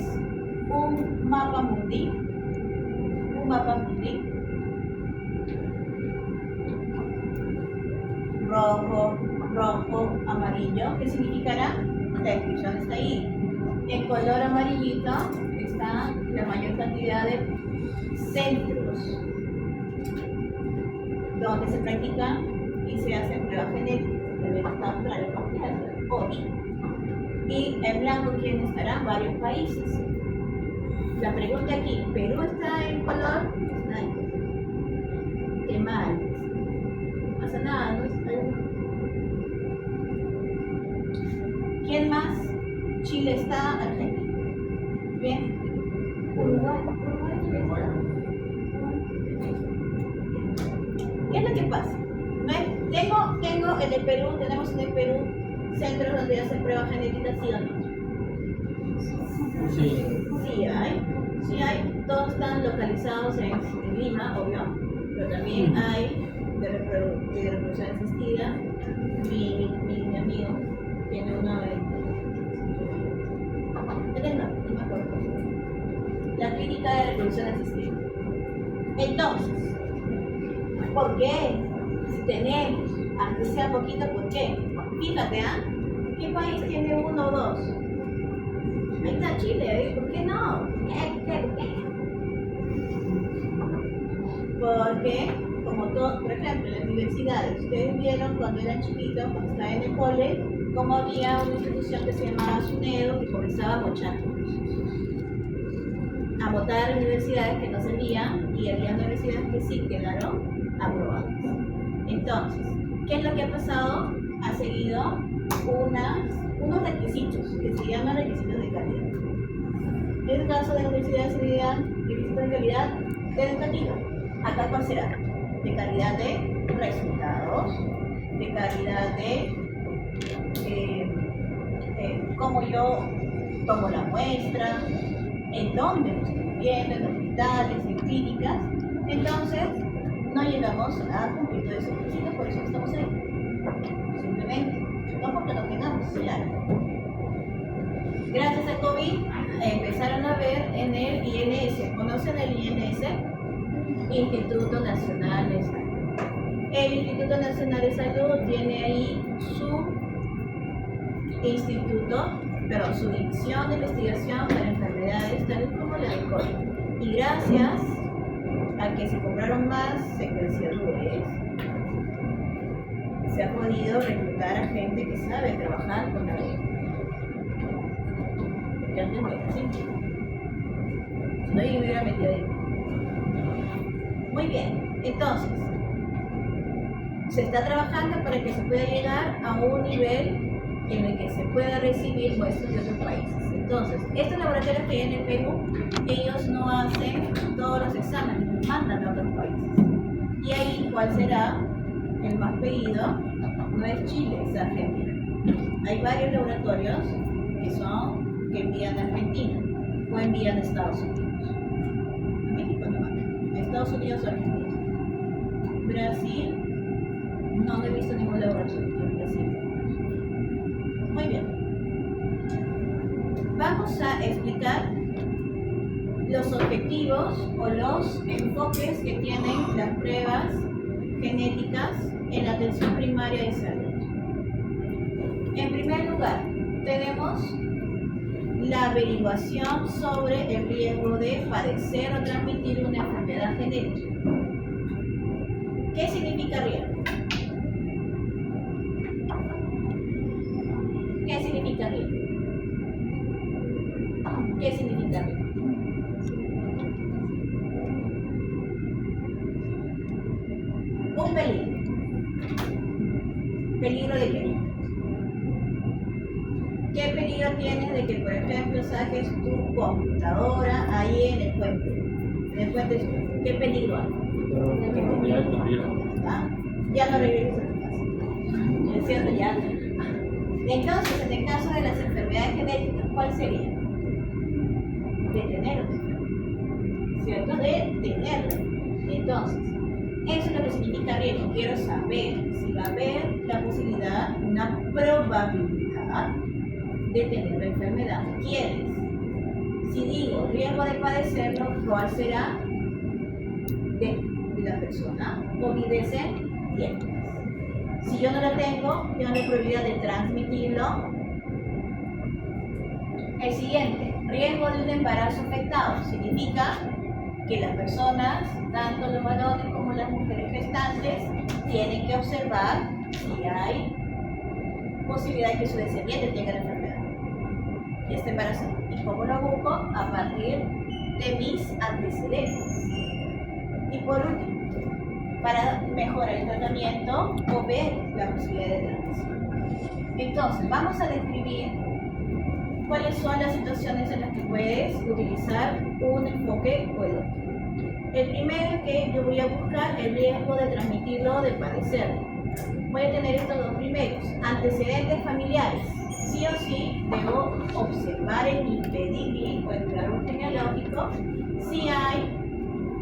un mapa mundi, rojo, amarillo, ¿qué significará? La descripción está ahí. En color amarillito está la mayor cantidad de centros donde se practican y se hacen pruebas genéticas. Deben estar claras, 8. Y en blanco, ¿quién estará? Varios países. La pregunta aquí, ¿Perú está en color? Está en color. Qué mal. No pasa nada, ¿no? ¿Quién más? Chile está, Argentina. Bien. Uruguay. ¿Qué es lo que pasa? Tengo en el Perú, tenemos en el Perú centros donde hacen pruebas genéticas, ¿sí o no? Sí. Sí hay. Todos están localizados en Lima, obvio, pero también hay de reproducción asistida. Mi amigo tiene una de... no me acuerdo. La clínica de reproducción asistida. Entonces, ¿por qué? Si tenemos, aunque sea poquito, ¿por qué? Fíjate, ¿qué país tiene 1 o 2? Ahí está Chile, ¿por qué no? ¿Por qué? Porque, como todo, por ejemplo, en las universidades, ustedes vieron cuando eran chiquitos, cuando estaban en el cole, como había una institución que se llamaba SUNEDO que comenzaba a mochar. A votar a universidades que no servían y había universidades que sí quedaron aprobadas. Entonces, ¿qué es lo que ha pasado? Ha seguido unos requisitos que se llaman requisitos de calidad. En el caso de la Universidad de Seguridad, requisitos de calidad educativa. Acá, ¿cuál será? De calidad de resultados, de calidad de cómo yo tomo la muestra, en dónde lo estoy viendo, en hospitales, en clínicas. Entonces, no llegamos a cumplir todos esos requisitos, por eso estamos ahí. Simplemente, no porque no tengamos, claro. Gracias al COVID empezaron a ver en el INS. ¿Conocen el INS? Instituto Nacional de Salud. El Instituto Nacional de Salud tiene ahí su instituto, perdón, su división de investigación para enfermedades tales como la de COVID. Y gracias a que se compraron más secuenciadores, se ha podido reclutar a gente que sabe trabajar con la ley. Porque antes no era así. Si no, yo me hubiera metido ahí. Muy bien, entonces, se está trabajando para que se pueda llegar a un nivel en el que se pueda recibir muestras de otros países. Entonces, estos laboratorios que hay en el Perú, ellos no hacen todos los exámenes, los mandan a otros países. Y ahí, ¿cuál será el más pedido? No es Chile, es Argentina. Hay varios laboratorios que envían a Argentina o envían a Estados Unidos. A México no manda, a Estados Unidos o Argentina. Brasil, no he visto ningún laboratorio en Brasil. Muy bien. Vamos a explicar los objetivos o los enfoques que tienen las pruebas genéticas en la atención primaria de salud. En primer lugar, tenemos la averiguación sobre el riesgo de padecer o transmitir una enfermedad genética. ¿Qué significa riesgo? ¿Qué significa riesgo? ¿Qué significa riesgo? Un peligro. ¿Peligro de qué? ¿Qué peligro tienes de que, por ejemplo, saques tu computadora ahí en el puente? En el puente sur. ¿Qué peligro hay? ¿Ah? Ya no regresas a tu casa. ¿Es cierto? Ya. Entonces, en el caso de las enfermedades genéticas, ¿cuál sería? Detenerlos. ¿Cierto? Detenerlos. Entonces, eso es lo que significa riesgo. Quiero saber si va a haber la posibilidad, una probabilidad de tener la enfermedad que quieres. Si digo riesgo de padecerlo, ¿cuál será? De la persona obedece bien. Si yo no lo tengo la probabilidad de transmitirlo. El siguiente, riesgo de un embarazo afectado, significa que las personas, tanto los varones como las mujeres gestantes, tienen que observar si hay posibilidad de que su descendiente tenga la enfermedad y esté embarazado. ¿Y cómo lo busco? A partir de mis antecedentes. Y por último, para mejorar el tratamiento o ver la posibilidad de transmisión. Entonces, vamos a describir cuáles son las situaciones en las que puedes utilizar un enfoque o el otro. El primero que yo voy a buscar el riesgo de transmitirlo o de padecerlo. Voy a tener estos dos primeros, antecedentes familiares. Sí o sí debo observar en mi pedigrí o en mi árbol genealógico si hay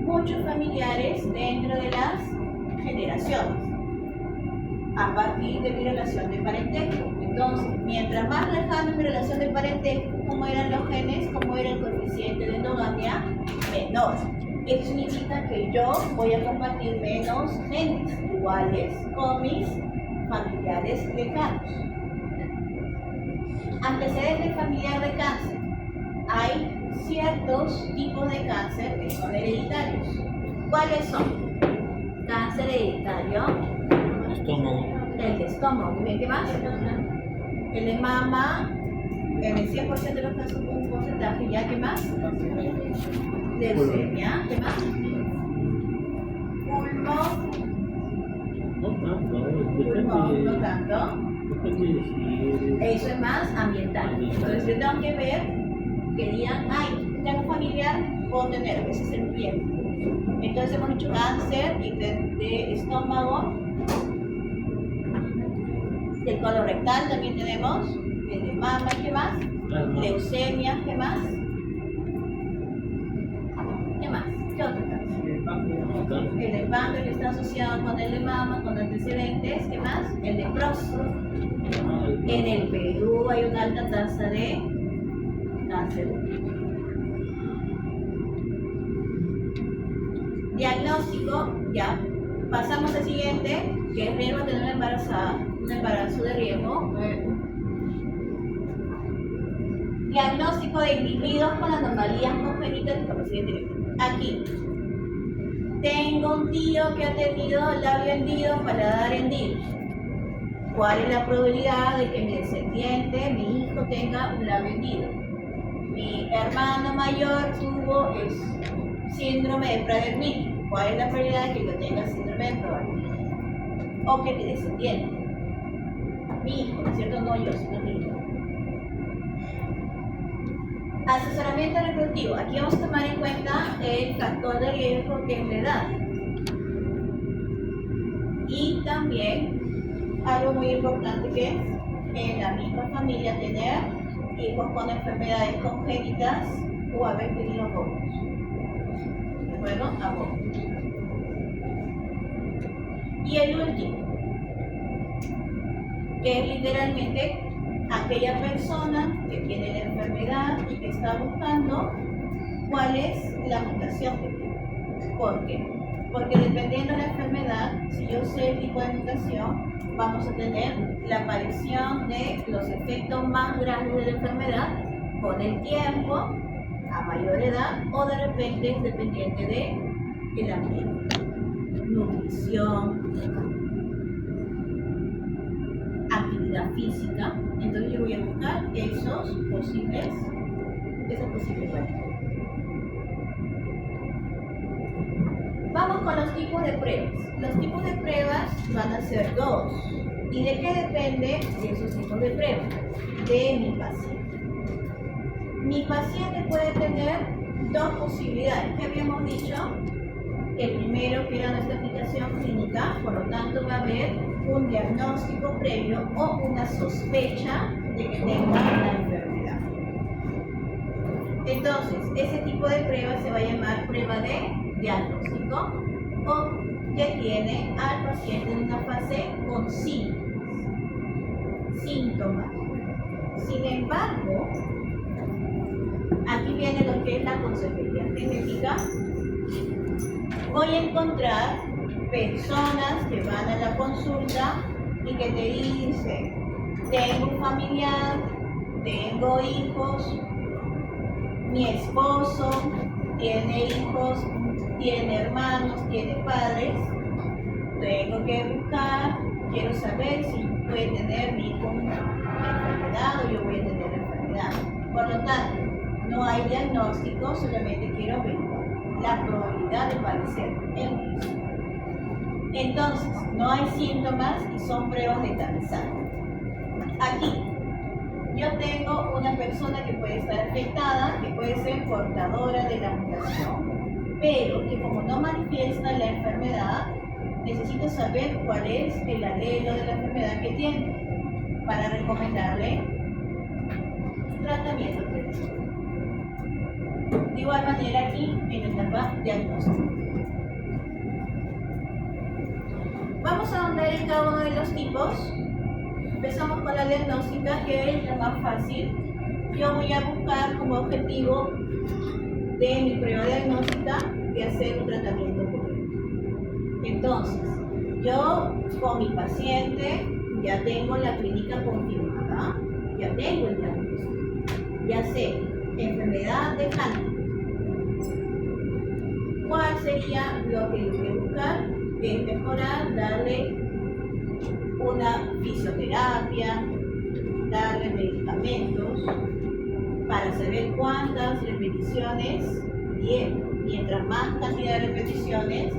muchos familiares dentro de las generaciones a partir de mi relación de parentesco. Entonces, mientras más lejano mi relación de parentesco, como eran los genes, como era el coeficiente de endogamia, menor. Eso significa que yo voy a compartir menos genes iguales con mis familiares lejanos. Antecedente familiar de cáncer. Hay ciertos tipos de cáncer que son hereditarios. ¿Cuáles son? Cáncer hereditario. Estómago. El de estómago. ¿Qué más? El de mama. En el 100% de los casos un porcentaje. ¿Ya qué más? Leucemia. ¿Qué más? Pulmón. Pulmón, no tanto. Eso es más ambiental. Entonces yo tengo que ver que digan, ay, tengo familiar, puedo tener, ese es el riesgo. Entonces hemos dicho cáncer de estómago, del colon rectal también tenemos, el de mama, ¿qué más? Leucemia, ¿qué más? ¿Qué más? ¿Qué otro cáncer? El de páncreas que está asociado con el de mama, con antecedentes, ¿qué más? El de próstata. En el Perú hay una alta tasa de cáncer. Diagnóstico, ya. Pasamos al siguiente, que es riesgo de tener un embarazo de riesgo. Diagnóstico de individuos con anomalías congénitas de discapacidad intelectual. Aquí, tengo un tío que ha tenido labio hendido, paladar hendido. ¿Cuál es la probabilidad de que mi descendiente, mi hijo, tenga un labio hendido? Mi hermano mayor tuvo síndrome de Prader-Willi. ¿Cuál es la probabilidad de que yo tenga síndrome de Prader-Willi? O que mi descendiente, mi hijo, ¿no es cierto? No yo, sino mi hijo. Asesoramiento reproductivo. Aquí vamos a tomar en cuenta el factor de riesgo que es la edad. Y también algo muy importante que es en la misma familia tener hijos con enfermedades congénitas o haber tenido abortos. ¿De acuerdo? Abortos. Y el último, que es literalmente aquella persona que tiene la enfermedad y que está buscando cuál es la mutación que tiene. ¿Por qué? Porque dependiendo de la enfermedad, si yo sé el tipo de mutación, vamos a tener la aparición de los efectos más grandes de la enfermedad con el tiempo, a mayor edad, o de repente es dependiente del ambiente. Nutrición, actividad física. Entonces yo voy a buscar esos posibles variables. Vamos con los tipos de pruebas. Los tipos de pruebas van a ser dos. ¿Y de qué depende de esos tipos de pruebas? De mi paciente. Mi paciente puede tener dos posibilidades. ¿Qué habíamos dicho? El primero, que era nuestra aplicación clínica, por lo tanto va a haber un diagnóstico previo o una sospecha de que tenga la enfermedad. Entonces, ese tipo de prueba se va a llamar prueba de diagnóstico o que tiene al paciente en una fase con síntomas. Sin embargo, aquí viene lo que es la consejería genética. Voy a encontrar personas que van a la consulta y que te dicen: tengo un familiar, tengo hijos, mi esposo tiene hijos, tiene hermanos, tiene padres, tengo que buscar, quiero saber si puede tener mi hijo una enfermedad o yo voy a tener la enfermedad. Por lo tanto, no hay diagnóstico, solamente quiero averiguar la probabilidad de padecer el mismo. Entonces, no hay síntomas y son pruebas de cansancio. Aquí, yo tengo una persona que puede estar afectada, que puede ser portadora de la mutación, pero que como no manifiesta la enfermedad, necesito saber cuál es el alelo de la enfermedad que tiene para recomendarle tratamiento preventivo. De igual manera aquí en la etapa diagnóstica. Vamos a ahondar en cada uno de los tipos. Empezamos con la diagnóstica, que es la más fácil. Yo voy a buscar como objetivo de mi prueba diagnóstica de hacer un tratamiento correcto. Entonces, yo con mi paciente ya tengo la clínica confirmada, ya tengo el diagnóstico, ya sé enfermedad de Huntington. ¿Cuál sería lo que yo voy a buscar? Es mejorar, darle una fisioterapia, darle medicamentos para saber cuántas repeticiones tiene. Mientras más cantidad de repeticiones,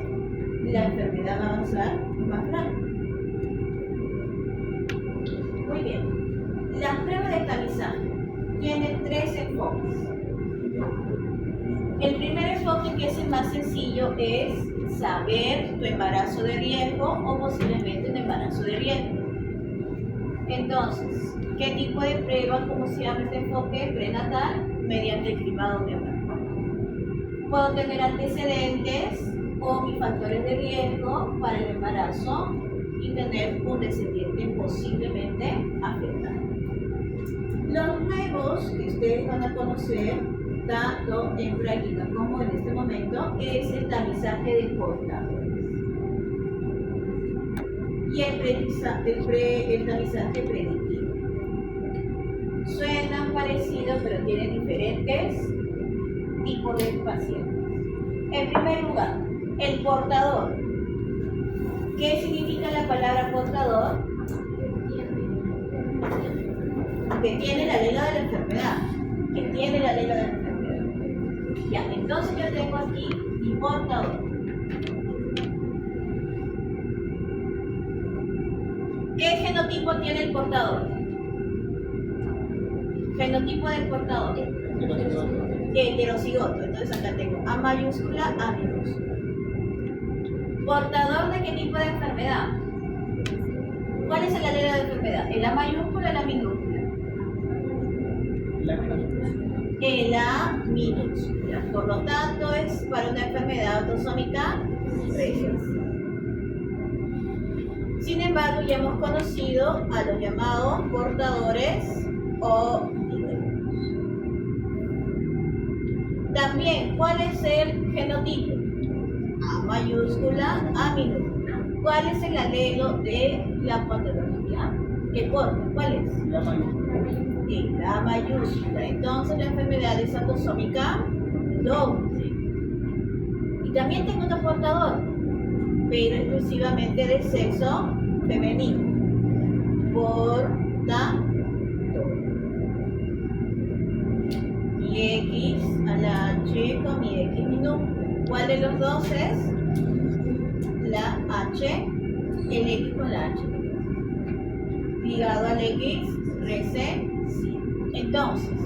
la enfermedad va a avanzar más rápido. Muy bien. La prueba de tamizaje tiene tres enfoques. El primer enfoque, que es el más sencillo, es saber tu embarazo de riesgo o posiblemente un embarazo de riesgo. Entonces, ¿qué tipo de prueba? ¿Cómo se llama este enfoque prenatal? Mediante el cribado neonatal. Puedo tener antecedentes o mis factores de riesgo para el embarazo y tener un descendiente posiblemente afectado. Los nuevos que ustedes van a conocer, tanto en práctica como en este momento, es el tamizaje de portadores. Y el tamizaje predictivo. Suenan parecidos, pero tienen diferentes tipos de pacientes. En primer lugar, el portador. ¿Qué significa la palabra portador? Que tiene la alelo de la enfermedad. Que tiene la alelo de la enfermedad. Ya, entonces yo tengo aquí mi portador. ¿Qué genotipo tiene el portador? Fenotipo del portador. Heterocigoto. Entonces acá tengo A mayúscula, A minúscula. ¿Portador de qué tipo de enfermedad? ¿Cuál es el alelo de enfermedad? ¿El A mayúscula o la minúscula? El A minúscula. Por lo tanto, es para una enfermedad autosómica recesiva. Sin embargo, ya hemos conocido a los llamados portadores o también, ¿cuál es el genotipo? A mayúscula, A minúscula. ¿Cuál es el alelo de la patología? ¿Qué porta? ¿Cuál es? La mayúscula. La mayúscula. Entonces la enfermedad es autosómica doble. Y también tengo otro portador, pero exclusivamente de sexo femenino. Portador. Mi X a la H con mi X minúscula. ¿Cuál de los dos es? La H, el X con la H. Ligado al X, recesivo. Entonces,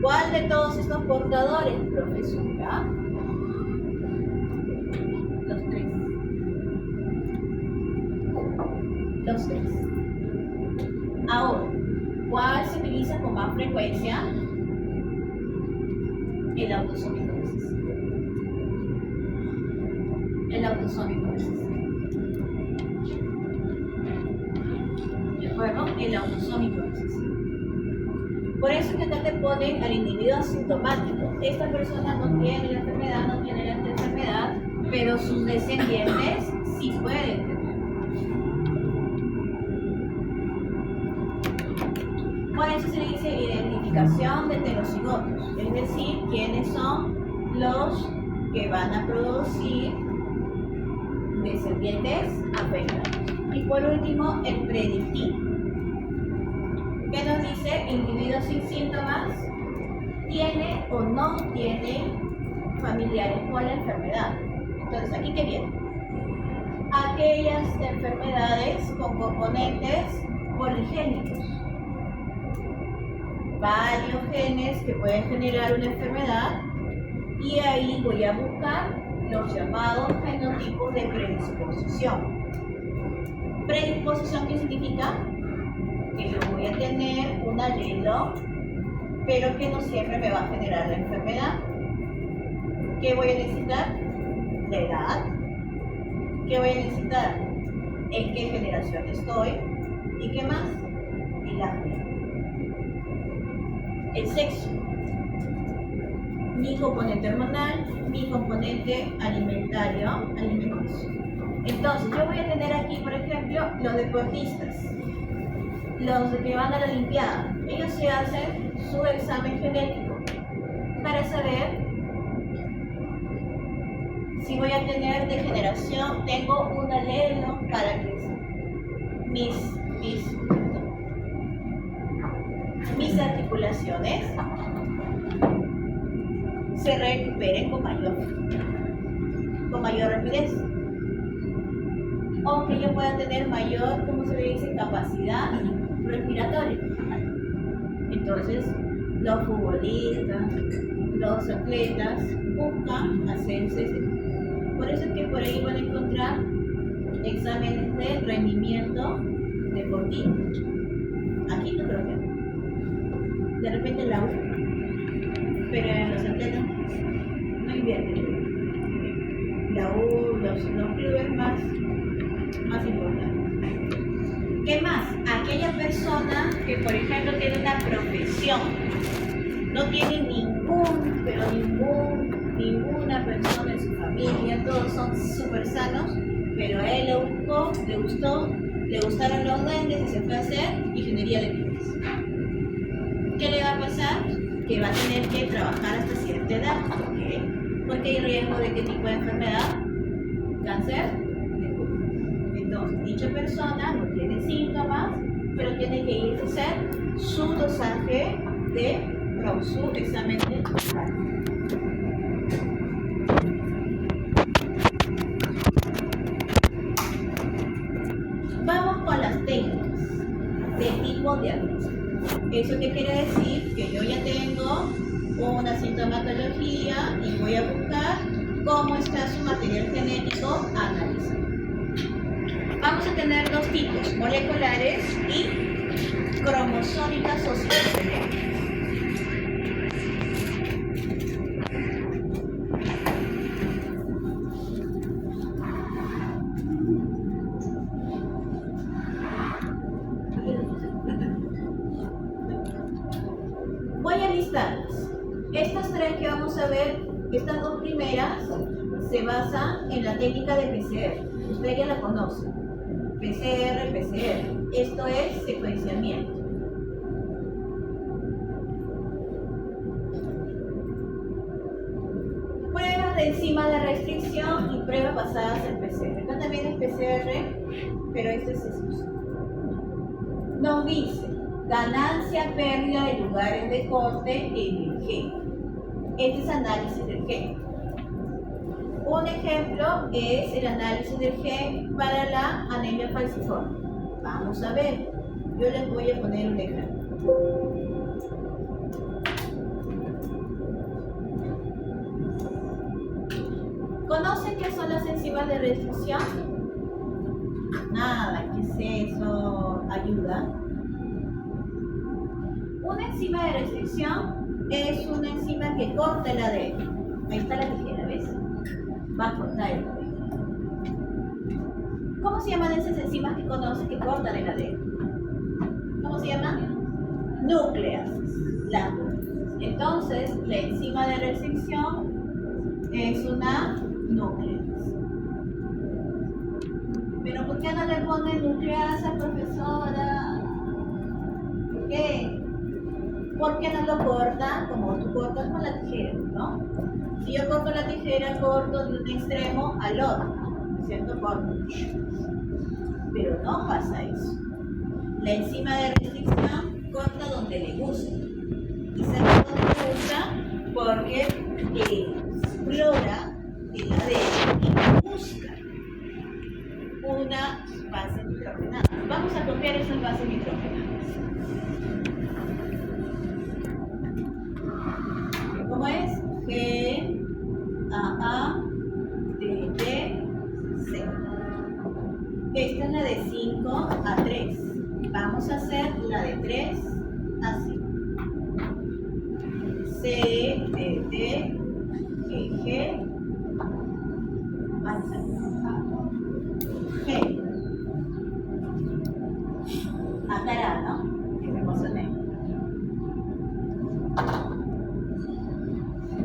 ¿cuál de todos estos portadores, profesora? Los tres. Los tres. Ahora, ¿cuál se utiliza con más frecuencia? El autosómico recesivo. El autosómico recesivo. ¿De acuerdo? El autosómico recesivo. Por eso es que acá te ponen al individuo asintomático. Esta persona no tiene la enfermedad, no tiene la enfermedad, pero sus descendientes sí pueden tener. Por eso se le dice identificación de heterocigotos, es decir, quiénes son los que van a producir descendientes afectados. Y por último, el predictivo, que nos dice individuos sin síntomas, tiene o no tiene familiares con la enfermedad. Entonces, ¿aquí qué viene? Aquellas enfermedades con componentes poligénicos. Varios genes que pueden generar una enfermedad, y ahí voy a buscar los llamados genotipos de predisposición. Predisposición, ¿qué significa? Que yo voy a tener un alelo, pero que no siempre me va a generar la enfermedad. ¿Qué voy a necesitar? La edad. ¿Qué voy a necesitar? ¿En qué generación estoy? ¿Y qué más? El área. El sexo, mi componente hormonal, mi componente alimentario. Entonces, yo voy a tener aquí, por ejemplo, los deportistas, los que van a la Olimpiada. Ellos se hacen su examen genético para saber si voy a tener degeneración. Tengo un alelo para que mis articulaciones se recuperen con mayor rapidez, o que yo pueda tener mayor, como se le dice, capacidad respiratoria. Entonces, los futbolistas, los atletas buscan hacerse. Por eso es que por ahí van a encontrar exámenes de rendimiento deportivo. Aquí no creo que de repente la U, pero en los atletas no invierten. La U, los clubes más importantes. ¿Qué más? Aquella persona persona que, por ejemplo, tiene una profesión, no tiene ninguna persona en su familia, todos son súper sanos, pero a él le gustaron los duendes y se fue a hacer ingeniería de bienes. ¿Qué le va a pasar? Que va a tener que trabajar hasta cierta edad. ¿Por qué? Porque hay riesgo de qué tipo de enfermedad, cáncer de pulmón. Entonces, dicha persona no tiene síntomas, pero tiene que ir a hacer su dosaje su examen de sangre. Vamos con las técnicas de tipo diagnóstico. ¿Eso qué quiere decir? Que yo ya tengo una sintomatología y voy a buscar cómo está su material genético analizado. Vamos a tener dos tipos, moleculares y cromosómicas sociales. Voy a listarlas. Estas tres que vamos a ver, estas dos primeras, se basan en la técnica de PCR. Usted ya la conoce. PCR. Esto es secuenciamiento. Pruebas de enzima de restricción y pruebas basadas en PCR. Acá también es PCR, pero este es eso. Nos dice ganancia, pérdida de lugares de corte en el gen. Este es análisis del gen. Un ejemplo es el análisis del gen para la anemia falciforme. Vamos a ver. Yo les voy a poner un ejemplo. ¿Conocen qué son las enzimas de restricción? Nada, ¿qué es eso? Ayuda. Una enzima de restricción es una enzima que corta el ADN. Ahí está la tijera, ¿ves? Va a cortar el ADN. ¿Cómo se llaman esas enzimas que conocen que cortan el ADN? ¿Cómo se llaman? Núcleases. Las núcleas. Entonces, la enzima de restricción es una núcleas. ¿Pero por qué no le ponen nucleasa, profesora? ¿Por qué? Porque no lo cortan como tú cortas con la tijera, ¿no? Si yo corto la tijera, corto de un extremo al otro, ¿cierto? Corto. Pero no pasa eso. La enzima de restricción corta donde le gusta. ¿Y sabe dónde le gusta? Porque explora el ADN y busca una base nitrogenada. Vamos a copiar esas bases nitrogenadas. ¿Cómo es? G, A, T, T, C. Esta es la de 5 a 3. Vamos a hacer la de 3 a 5. C, T, T, G, G, G. Acá, ¿no? Que me emocioné.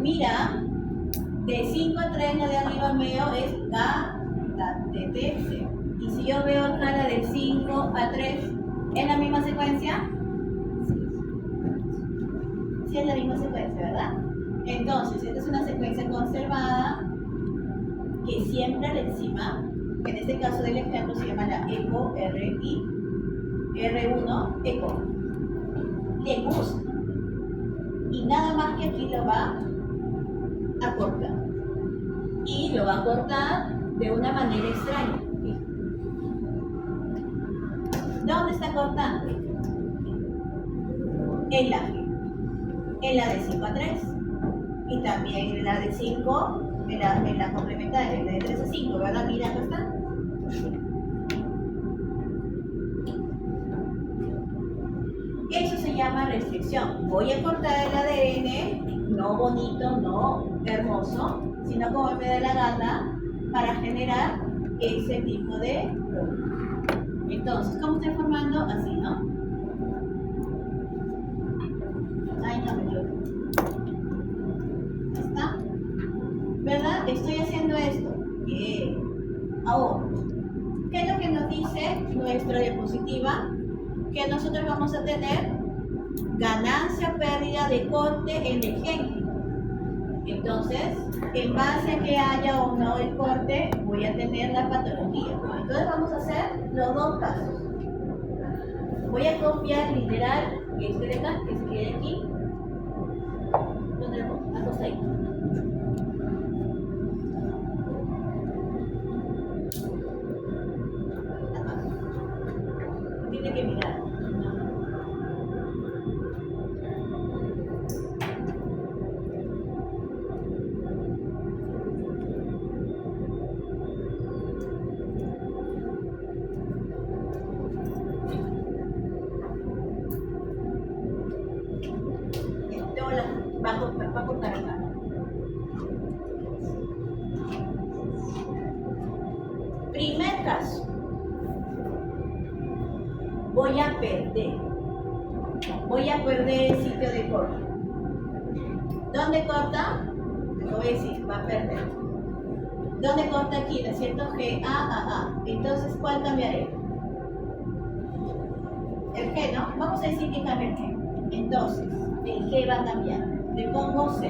Mira, de 5 a 3 la de arriba veo es K, T, T, C. Y si yo veo acá la de 5 a 3, ¿es la misma secuencia? Sí, es la misma secuencia, ¿verdad? Entonces, esta es una secuencia conservada que siempre la enzima, en este caso del ejemplo se llama la ECO RI, R1 ECO. Le gusta. Y nada más que aquí lo va a cortar. Y lo va a cortar de una manera extraña. ¿Dónde está cortando? En la G. En la de 5 a 3. Y también en la de 5, en la complementaria, en la de 3 a 5, ¿verdad? Mira, acá está. Eso se llama restricción. Voy a cortar el ADN, no bonito, no hermoso, sino como me da la gana, para generar ese tipo de producto. Entonces, ¿cómo estoy formando? Así, ¿no? Ay, no me equivoco. ¿Está? ¿Verdad? Estoy haciendo esto. Bien. Ahora, ¿qué es lo que nos dice nuestra diapositiva? Que nosotros vamos a tener ganancia o pérdida de corte en el gen. Entonces, en base a que haya o no el corte, voy a tener la patología. Entonces vamos a hacer los dos casos. Voy a copiar literal este de acá, que se quede aquí. ¿Dónde lo pongo? Acostadito. Tiene que mirar. Va a cortar acá. Primer caso. Voy a perder el sitio de corte. ¿Dónde corta? Lo voy a decir, va a perder. ¿Dónde corta aquí? ¿No es cierto? G, A. Entonces, ¿cuál cambiaré? El G, ¿no? Vamos a decir que cambia el G. Entonces, el G va a cambiar. Le pongo C.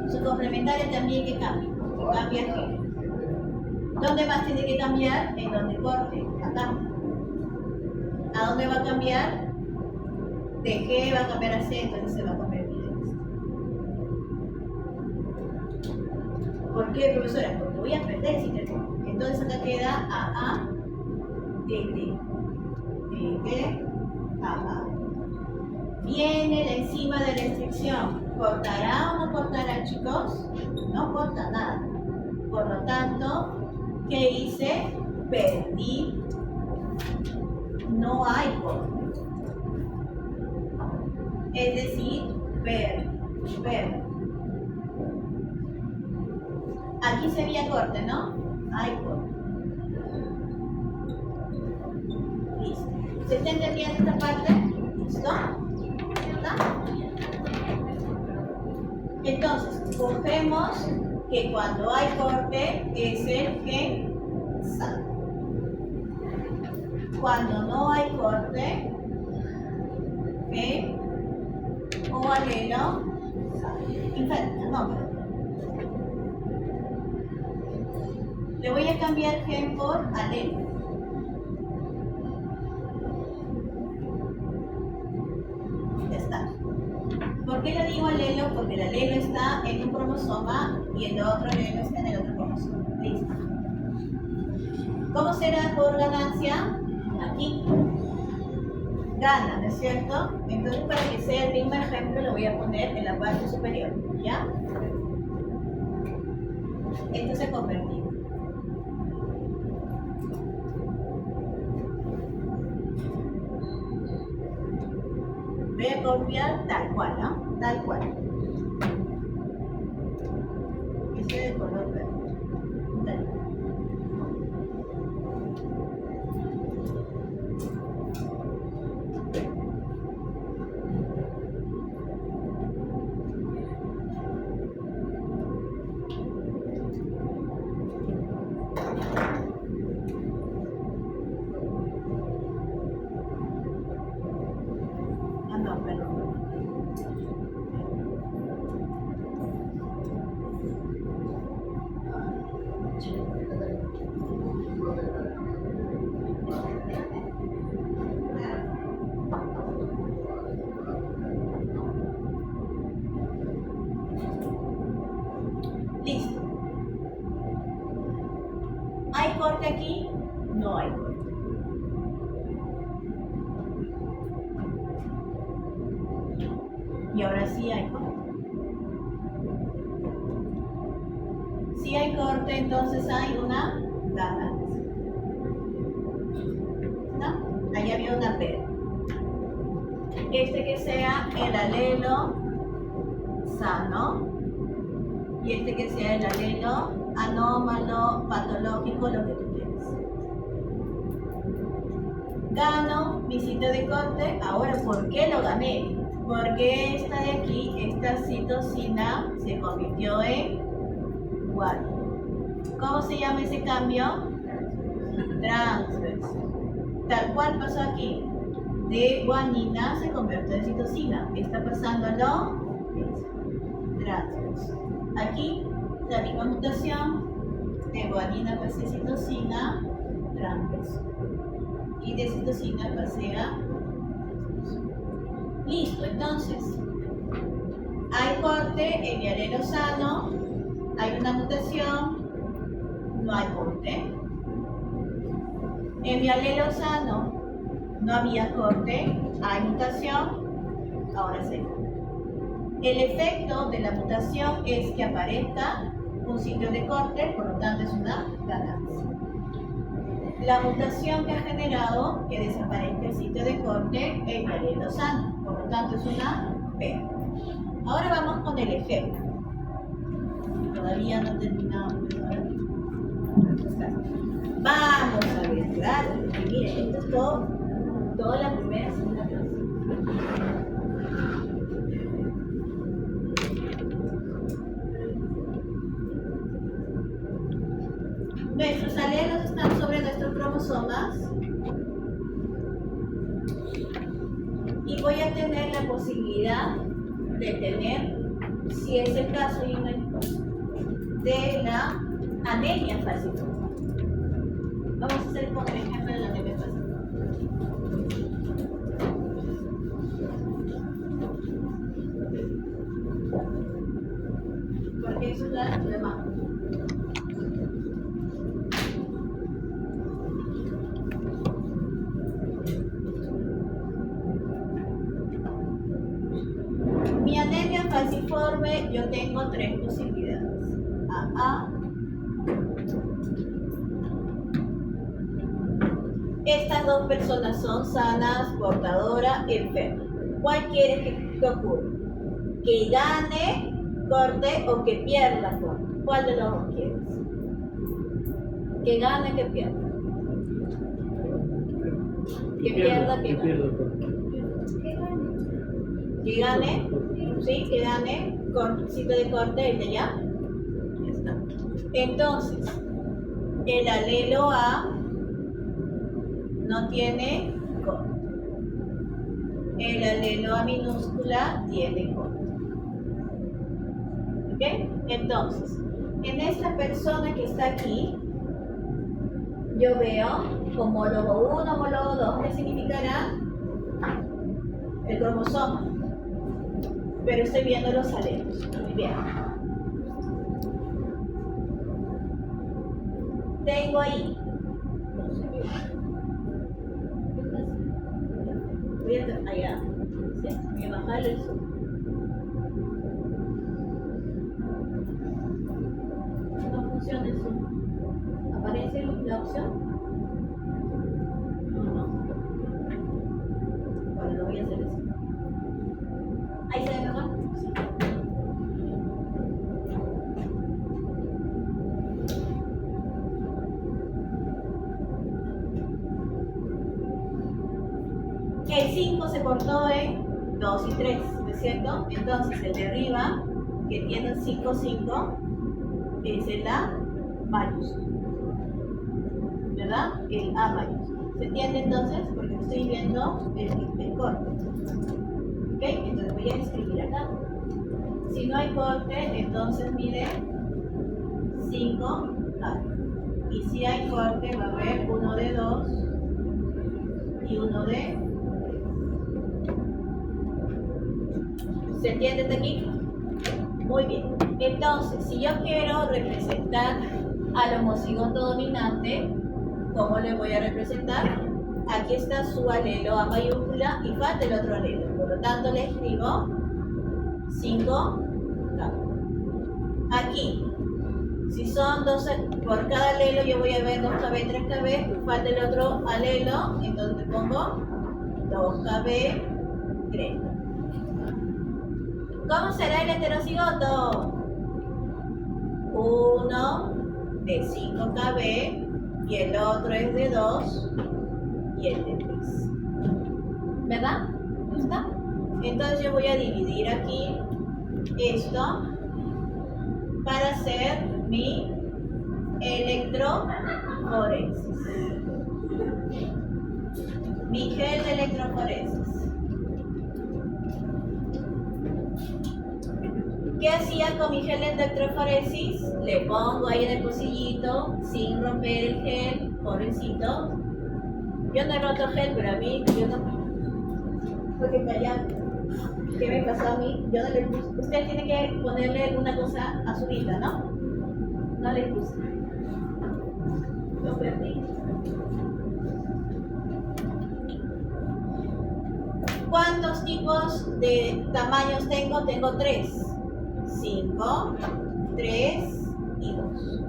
Su complementaria también que cambie. Cambia el G. ¿Dónde más tiene que cambiar? En donde corte. Acá. ¿A dónde va a cambiar? De G va a cambiar a C, entonces se va a convertir en esto. ¿Por qué, profesora? Porque voy a perder el sitio de corte. Entonces acá queda AA, DT. DT, AA. Viene la enzima de restricción. ¿Cortará o no cortará, chicos? No corta nada. Por lo tanto, ¿qué hice? Perdí. No hay corte. Es decir, perdí. Aquí sería corte, ¿no? Hay corte. Listo. ¿Se está entendiendo esta parte? ¿Listo? Entonces, cogemos que cuando hay corte es el gen SAD. Cuando no hay corte, gen o alelo SAD. No, le voy a cambiar gen por alelo. ¿Por qué le digo alelo? Porque el alelo está en un cromosoma y el otro alelo está en el otro cromosoma. Listo. ¿Cómo será por ganancia? Aquí. Gana, ¿no es cierto? Entonces, para que sea el mismo ejemplo, lo voy a poner en la parte superior. ¿Ya? Esto se convertió. Voy a copiar tal cual, ¿no? Tal cual. Este de color verde. Tal cual. Listo. ¿Hay corte aquí? No hay corte. Y ahora sí hay corte. Si hay corte, entonces hay una ganancia. ¿No? Ahí había una pérdida. Este que sea el alelo sano y este que sea el alelo anómalo, patológico, lo que tú quieras. Gano mi sitio de corte. Ahora, ¿por qué lo gané? Porque esta de aquí, esta citosina, se convirtió en guanina. ¿Cómo se llama ese cambio? Transverso. Tal cual pasó aquí. De guanina se convirtió en citosina. Está pasando lo transverso. Aquí, la misma mutación. De guanina pasé a citosina, transverso. Y de citosina pasé a transverso. Listo, entonces. Hay corte en mi alelo sano. Hay una mutación. No hay corte. En mi alelo sano no había corte, hay mutación, ahora sí. El efecto de la mutación es que aparezca un sitio de corte, por lo tanto es una ganancia. La mutación que ha generado que desaparezca el sitio de corte en mi alelo sano, por lo tanto es una pérdida. Ahora vamos con el efecto. Todavía no terminamos. Vamos a ver, claro, porque miren, esto es toda la primera segunda clase. Nuestros alelos están sobre nuestros cromosomas y voy a tener la posibilidad de tener, si es el caso y de la anemia falciforme. Vamos a hacer con el ejemplo de la anemia falciforme. Porque eso es la demás. Mi anemia falciforme, yo tengo tres posibilidades. AA. Estas dos personas son sanas, portadoras, enfermas. ¿Cuál quieres que ocurra? ¿Que gane corte o que pierda corte? ¿Cuál de los dos quieres? Que gane, que pierda. Que pierda, que gane. Que gane, sí, que gane, cortecito de corte, el de allá. Ya está. Entonces, el alelo A no tiene corte. El alelo A minúscula tiene corte. ¿Ok? Entonces, en esta persona que está aquí, yo veo homólogo 1, homólogo 2, ¿qué significará? El cromosoma. Pero estoy viendo los alelos. Muy bien. Tengo ahí. Voy a allá. Sí, voy a bajar el zoom. No funciona el zoom. ¿Aparece la opción? No. Bueno, lo voy a hacer así. ¿Ahí se ve mejor? Sí. El 5 se cortó en 2 y 3, ¿no es cierto? Entonces el de arriba, que tiene 5, 5, es el A mayúsculo. ¿Verdad? El A mayúsculo. ¿Se entiende entonces? Porque estoy viendo el corte. ¿Ok? Entonces voy a escribir acá. Si no hay corte, entonces mide 5A. Y si hay corte, va a haber uno de 2 y uno de 3. ¿Se entiende hasta aquí? Muy bien. Entonces, si yo quiero representar al homocigoto dominante, ¿cómo le voy a representar? Aquí está su alelo A mayúscula y falta el otro alelo. Por lo tanto, le escribo 5K. Aquí, si son 12, por cada alelo yo voy a ver 2KB, 3KB, falta el otro alelo, entonces le pongo 2KB, 3KB. ¿Cómo será el heterocigoto? Uno de 5KB y el otro es de 2 y el de 3. ¿Verdad? ¿No está? Entonces yo voy a dividir aquí esto para hacer mi electroforesis. Mi gel de electroforesis. ¿Qué hacía con mi gel de electroforesis? Le pongo ahí en el pocillito sin romper el gel, pobrecito. Yo no he roto gel, pero a mí, yo no. Porque callar. ¿Qué me pasó a mí? Yo no le puse. Usted tiene que ponerle una cosa azulita, ¿no? No le puse. Lo perdí. ¿Cuántos tipos de tamaños tengo? Tengo 3. 5, 3 y 2.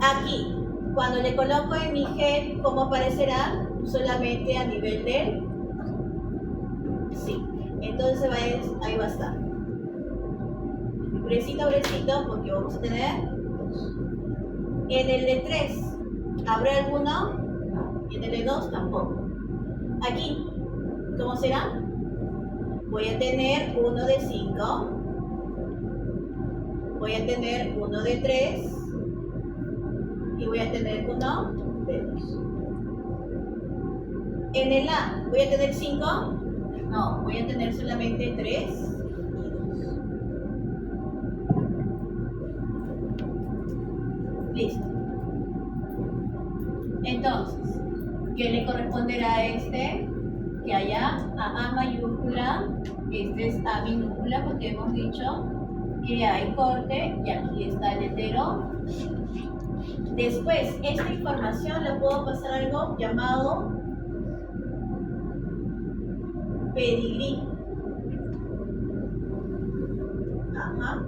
Aquí, cuando le coloco en mi gel, ¿cómo aparecerá? Solamente a nivel del... Sí. Entonces ahí va a estar. Gruesito, porque vamos a tener 2. En el de 3, ¿habrá alguno? No. Y en el de 2 tampoco. Aquí, ¿cómo será? Voy a tener uno de 5. Voy a tener uno de 3. Y voy a tener uno de 2. En el A, ¿voy a tener 5? No, voy a tener solamente 3 y 2. Listo. Entonces, ¿qué le corresponderá a este? Que haya a mayúscula, este es A minúscula porque hemos dicho que hay corte y aquí está el hetero. Después, esta información la puedo pasar a algo llamado pedigrí. Ajá.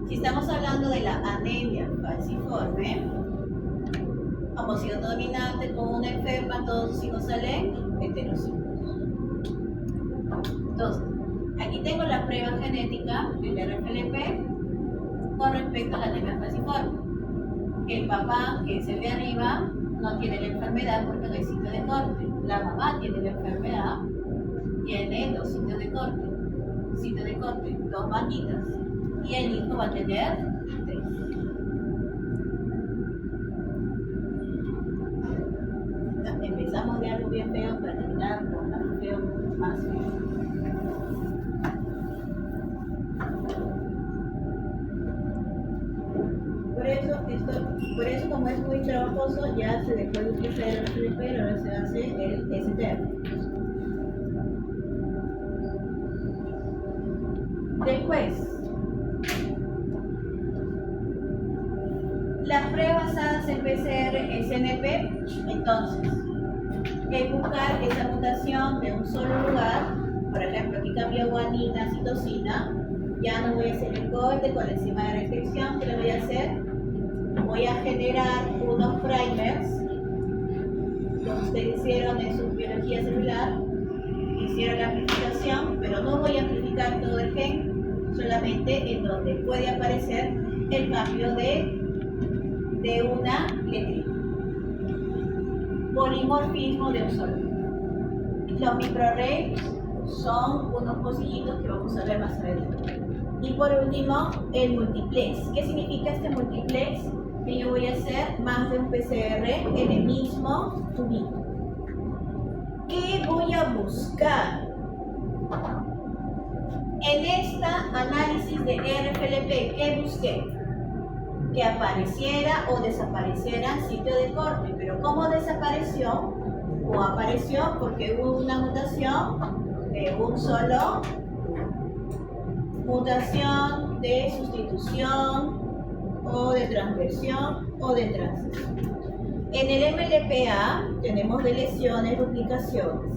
Si estamos hablando de la anemia falciforme, homocigoto dominante con una enferma, todos sus hijos salen heterocígocos. Entonces, aquí tengo la prueba genética del RFLP con respecto a la anemia falciforme. El papá, que es el de arriba, no tiene la enfermedad porque no hay sitio de corte. La mamá tiene la enfermedad, tiene 2 sitios de corte. 2 banditas. Y el hijo va a tener 3. Empezamos de algo bien feo para terminar con algo feo más feo. Por eso como es muy trabajoso, ya se dejó de utilizar el RFLP, pero ahora se hace el STR. Después, las pruebas basadas en PCR SNP, entonces, es buscar esa mutación de un solo lugar. Por ejemplo, aquí cambió guanina a citosina. Ya no voy a hacer el corte con la enzima de restricción. ¿Qué le voy a hacer? Voy a generar unos primers que ustedes hicieron en su biología celular. Hicieron la amplificación, pero no voy a amplificar todo el gen, solamente en donde puede aparecer el cambio de una letrita. Polimorfismo de un solo. Los microarrays son unos pocillitos que vamos a ver más adelante. Y por último, el multiplex. ¿Qué significa este multiplex? Que yo voy a hacer más de un PCR en el mismo tubito. ¿Qué voy a buscar? En esta análisis de RFLP, ¿qué busqué? Que apareciera o desapareciera sitio de corte. Pero ¿cómo desapareció? O apareció porque hubo una mutación de un solo, mutación de sustitución o de transversión o de transición. En el MLPA tenemos deleciones, duplicaciones.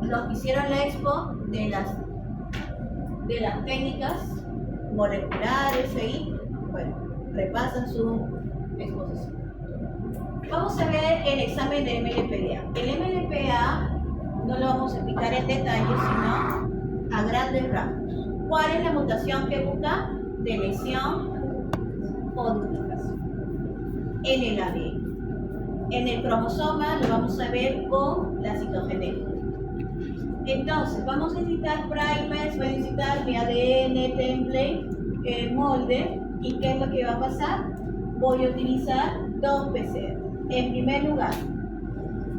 los que hicieron la expo de las técnicas moleculares ahí, bueno, repasan su exposición. Vamos a ver el examen de MLPA. El MLPA no lo vamos a explicar en detalle, sino a grandes rasgos. ¿Cuál es la mutación que busca? De lesión o duplicación en el ADN. En el cromosoma lo vamos a ver con la citogenética. Entonces, vamos a necesitar primers, voy a necesitar mi ADN, template, el molde. ¿Y qué es lo que va a pasar? Voy a utilizar dos PCR. En primer lugar,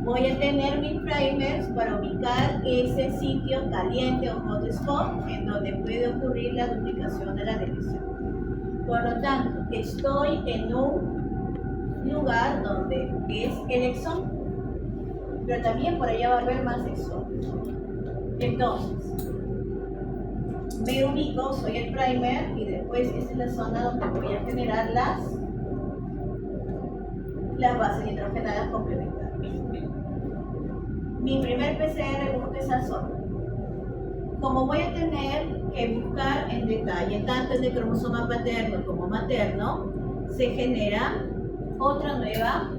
voy a tener mis primers para ubicar ese sitio caliente o hotspot en donde puede ocurrir la duplicación de la deleción. Por lo tanto, estoy en un lugar donde es el exón, pero también por allá va a haber más exones. Entonces, me ubico, soy el primer y después esta es la zona donde voy a generar las bases nitrogenadas complementarias. Mi primer PCR busca esa zona. Como voy a tener que buscar en detalle tanto el de cromosoma paterno como materno, se genera otra nueva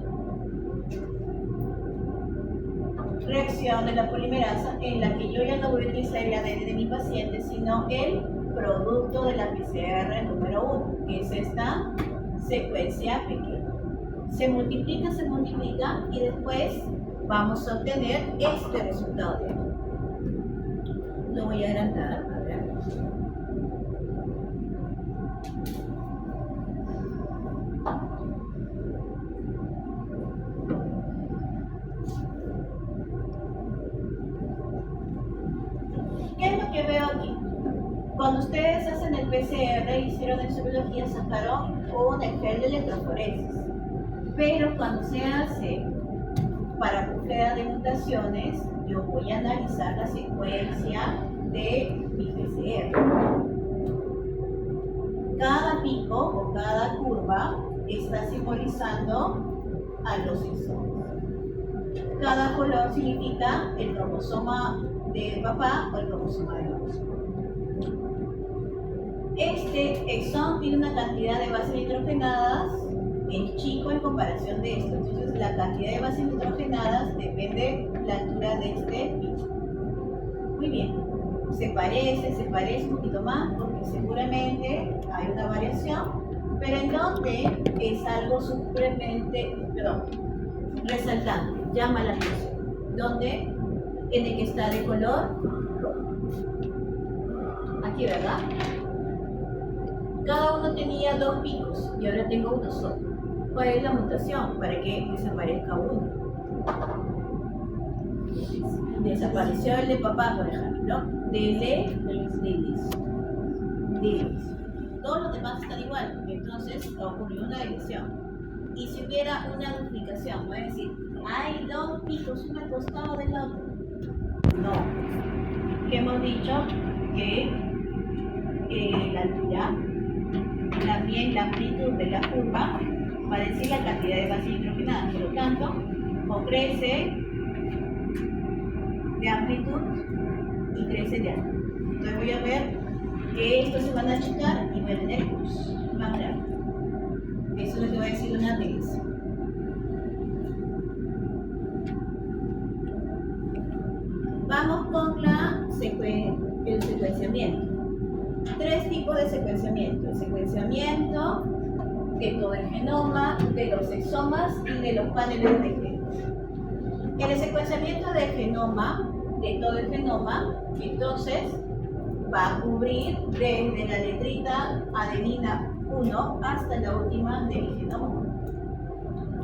reacción de la polimerasa en la que yo ya no voy a utilizar el ADN de mi paciente, sino el producto de la PCR número 1, que es esta secuencia pequeña. Se multiplica y después vamos a obtener este resultado de aquí. Lo voy a agrandar, a ver. ¿Qué es lo que veo aquí? Cuando ustedes hacen el PCR, hicieron en su biología, sacaron un gel de electroforesis. Pero cuando se hace para búsqueda de mutaciones, yo voy a analizar la secuencia de mi PCR. Cada pico o cada curva está simbolizando a los exones. Cada color significa el cromosoma del papá o el cromosoma de la mamá. Este exón tiene una cantidad de bases nitrogenadas en chico en comparación de esto. Entonces la cantidad de bases nitrogenadas depende de la altura de este pico. Muy bien. Se parece un poquito más porque seguramente hay una variación, pero en donde es algo resaltante, llama la atención. Donde en el que está de color rojo. Aquí, ¿verdad? Cada uno tenía dos picos y ahora tengo uno solo. ¿Cuál es la mutación? Para que desaparezca uno. Desapareció el de papá, por ejemplo. De todos los demás están igual. Entonces ocurrió una división. Y si hubiera una duplicación, voy a decir, hay dos picos, uno al costado del otro. No. ¿Qué hemos dicho? Que la altura, también la amplitud de la curva, va a decir la cantidad de bases nitrogenadas. Por lo tanto, o crece de amplitud y crece de altura. Entonces voy a ver que estos se van a achicar y voy a tener más grande. Eso es lo que va a decir una tesis. Vamos con el secuenciamiento. Tres tipos de secuenciamiento. El secuenciamiento de todo el genoma, de los exomas y de los paneles de genes. En el secuenciamiento del genoma, de todo el genoma, entonces va a cubrir desde la letrita adenina 1 hasta la última del genoma.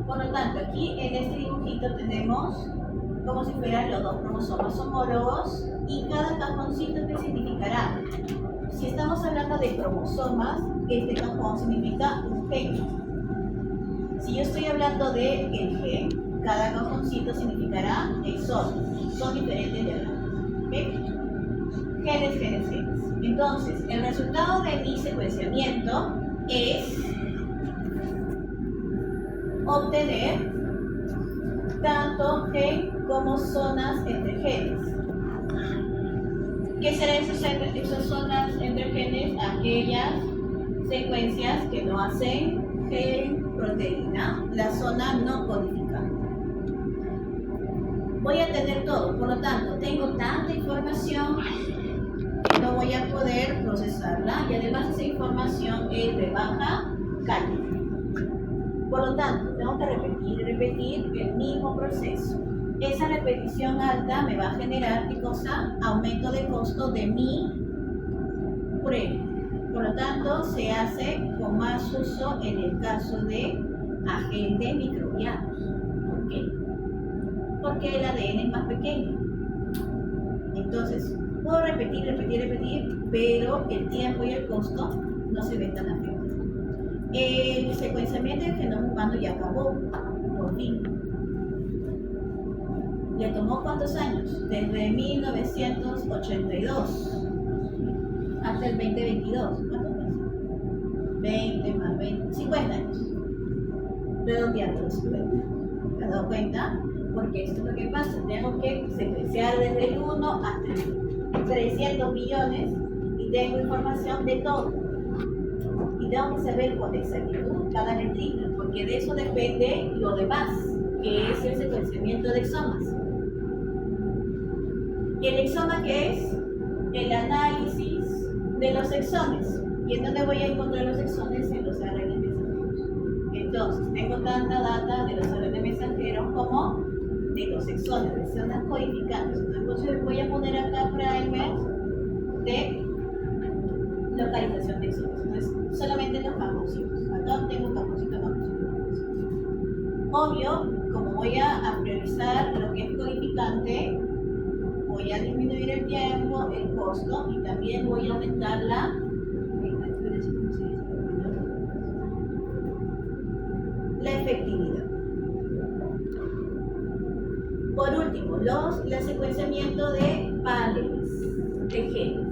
Por lo tanto, aquí en este dibujito tenemos como si fueran los dos cromosomas homólogos y cada cajoncito que significará. Si estamos hablando de cromosomas, este cajón significa un gen. Si yo estoy hablando de el gen, cada cajoncito significará exón. Son diferentes diagramas. ¿Okay? Genes. Entonces, el resultado de mi secuenciamiento es obtener tanto gen como zonas entre genes. ¿Qué serán esas zonas entre genes? Aquellas secuencias que no hacen gen proteína, la zona no codificada. Voy a tener todo, por lo tanto, tengo tanta información que no voy a poder procesarla y además esa información es de baja calidad. Por lo tanto, tengo que repetir el mismo proceso. Esa repetición alta me va a generar, ¿qué cosa? Aumento de costo de mi prueba. Por lo tanto, se hace con más uso en el caso de agentes microbianos. ¿Por qué? Porque el ADN es más pequeño. Entonces, puedo repetir, pero el tiempo y el costo no se ven tan afectados. El secuenciamiento del genoma humano ya acabó, por fin. ¿Le tomó cuántos años? Desde 1982 hasta el 2022. ¿Cuántos meses? 20 más 20, 50 años. Redondeando los 50. ¿Te has dado cuenta? Porque esto es lo que pasa. Tengo que secuenciar desde el 1 hasta el 300 millones y tengo información de todo. Y tengo que saber con exactitud cada letrita, porque de eso depende lo demás, que es el secuenciamiento de exomas. ¿El exoma qué es? El análisis de los exones. ¿Y en dónde voy a encontrar los exones? En los ARN mensajeros. Entonces, tengo tanta data de los ARN mensajeros como de los exones, de zonas codificantes. Entonces, voy a poner acá primers de localización de exones. Entonces, solamente los campositos. Acá tengo camposito. Obvio, como voy a priorizar lo que es codificante, voy a disminuir el tiempo, el costo y también voy a aumentar la efectividad. Por último, el secuenciamiento de paneles de genes.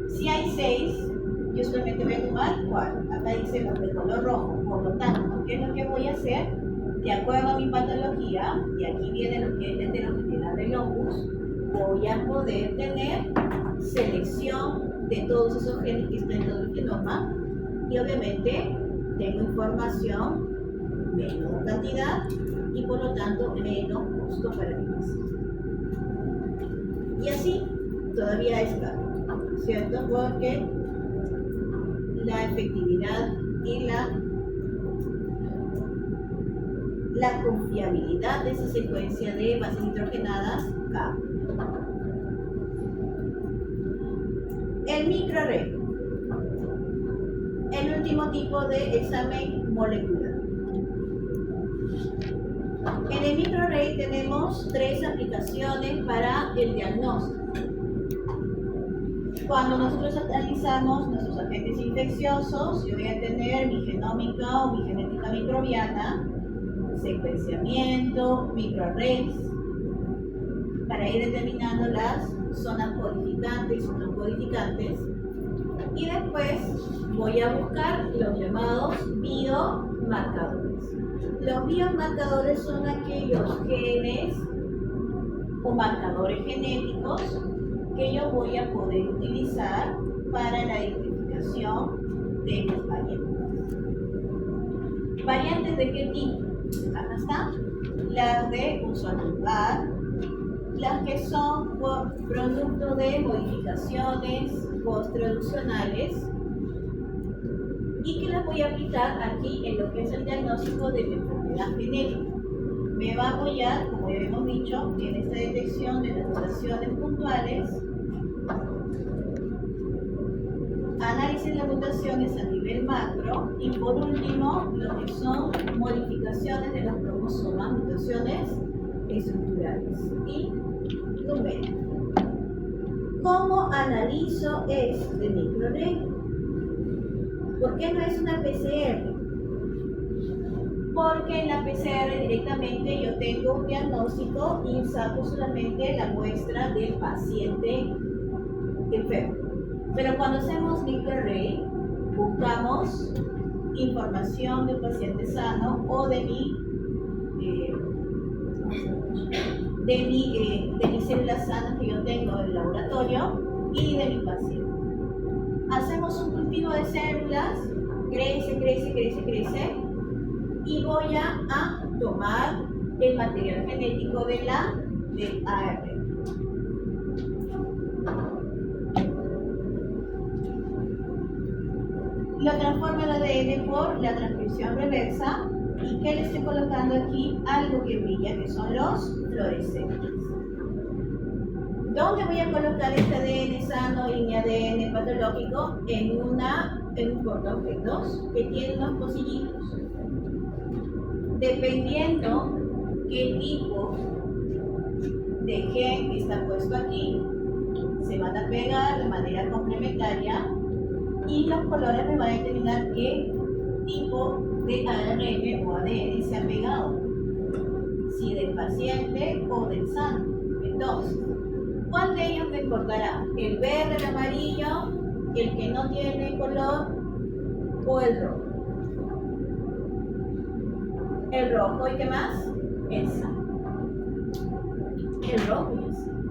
Si hay 6, yo solamente voy a tomar 4. Acá dice los de color rojo. Por lo tanto, ¿qué es lo que voy a hacer? De acuerdo a mi patología, y aquí viene lo que es la heterogeneidad del locus, voy a poder tener selección de todos esos genes que están en todo el genoma y obviamente tengo información, menos cantidad y por lo tanto menos costo para mi paciente. Y así todavía está, ¿cierto? Porque la efectividad y la confiabilidad de esa secuencia de bases nitrogenadas cambia. El microarray, el último tipo de examen molecular. En el microarray tenemos 3 aplicaciones para el diagnóstico. Cuando nosotros analizamos nuestros agentes infecciosos, yo voy a tener mi genómica o mi genética microbiana, secuenciamiento, microarrays, para ir determinando las zonas codificantes y no codificantes. Y después voy a buscar los llamados biomarcadores. Los biomarcadores son aquellos genes o marcadores genéticos que yo voy a poder utilizar para la identificación de las variantes. ¿Variantes de qué tipo? Acá están las de uso al lugar, las que son por producto de modificaciones posttraduccionales y que las voy a aplicar aquí en lo que es el diagnóstico de la enfermedad genética. Me va a apoyar, como ya hemos dicho, en esta detección de las mutaciones puntuales, análisis de las mutaciones a nivel macro y por último lo que son modificaciones de los cromosomas, mutaciones estructurales y numéricas. ¿Cómo analizo este microarray? ¿Por qué no es una PCR? Porque en la PCR directamente yo tengo un diagnóstico y saco solamente la muestra del paciente enfermo. Pero cuando hacemos microarray, buscamos información del paciente sano o de mi de mis células sanas que yo tengo en el laboratorio y de mi paciente. Hacemos un cultivo de células, crece, y voy a tomar el material genético del ARN. Lo transformo el ADN por la transcripción reversa. ¿Y qué le estoy colocando aquí? Algo que brilla, que son los fluorescentes. ¿Dónde voy a colocar este ADN sano y mi ADN patológico? En un portaobjetos que tiene unos pocillitos. Dependiendo qué tipo de gen está puesto aquí, se van a pegar de manera complementaria y los colores me van a determinar qué tipo de ARN o ADN se ha pegado, si del paciente o del sano. Entonces, ¿cuál de ellos me importará? ¿El verde, el amarillo, el que no tiene color o el rojo? El rojo, ¿y qué más? El sano. El rojo y el sano.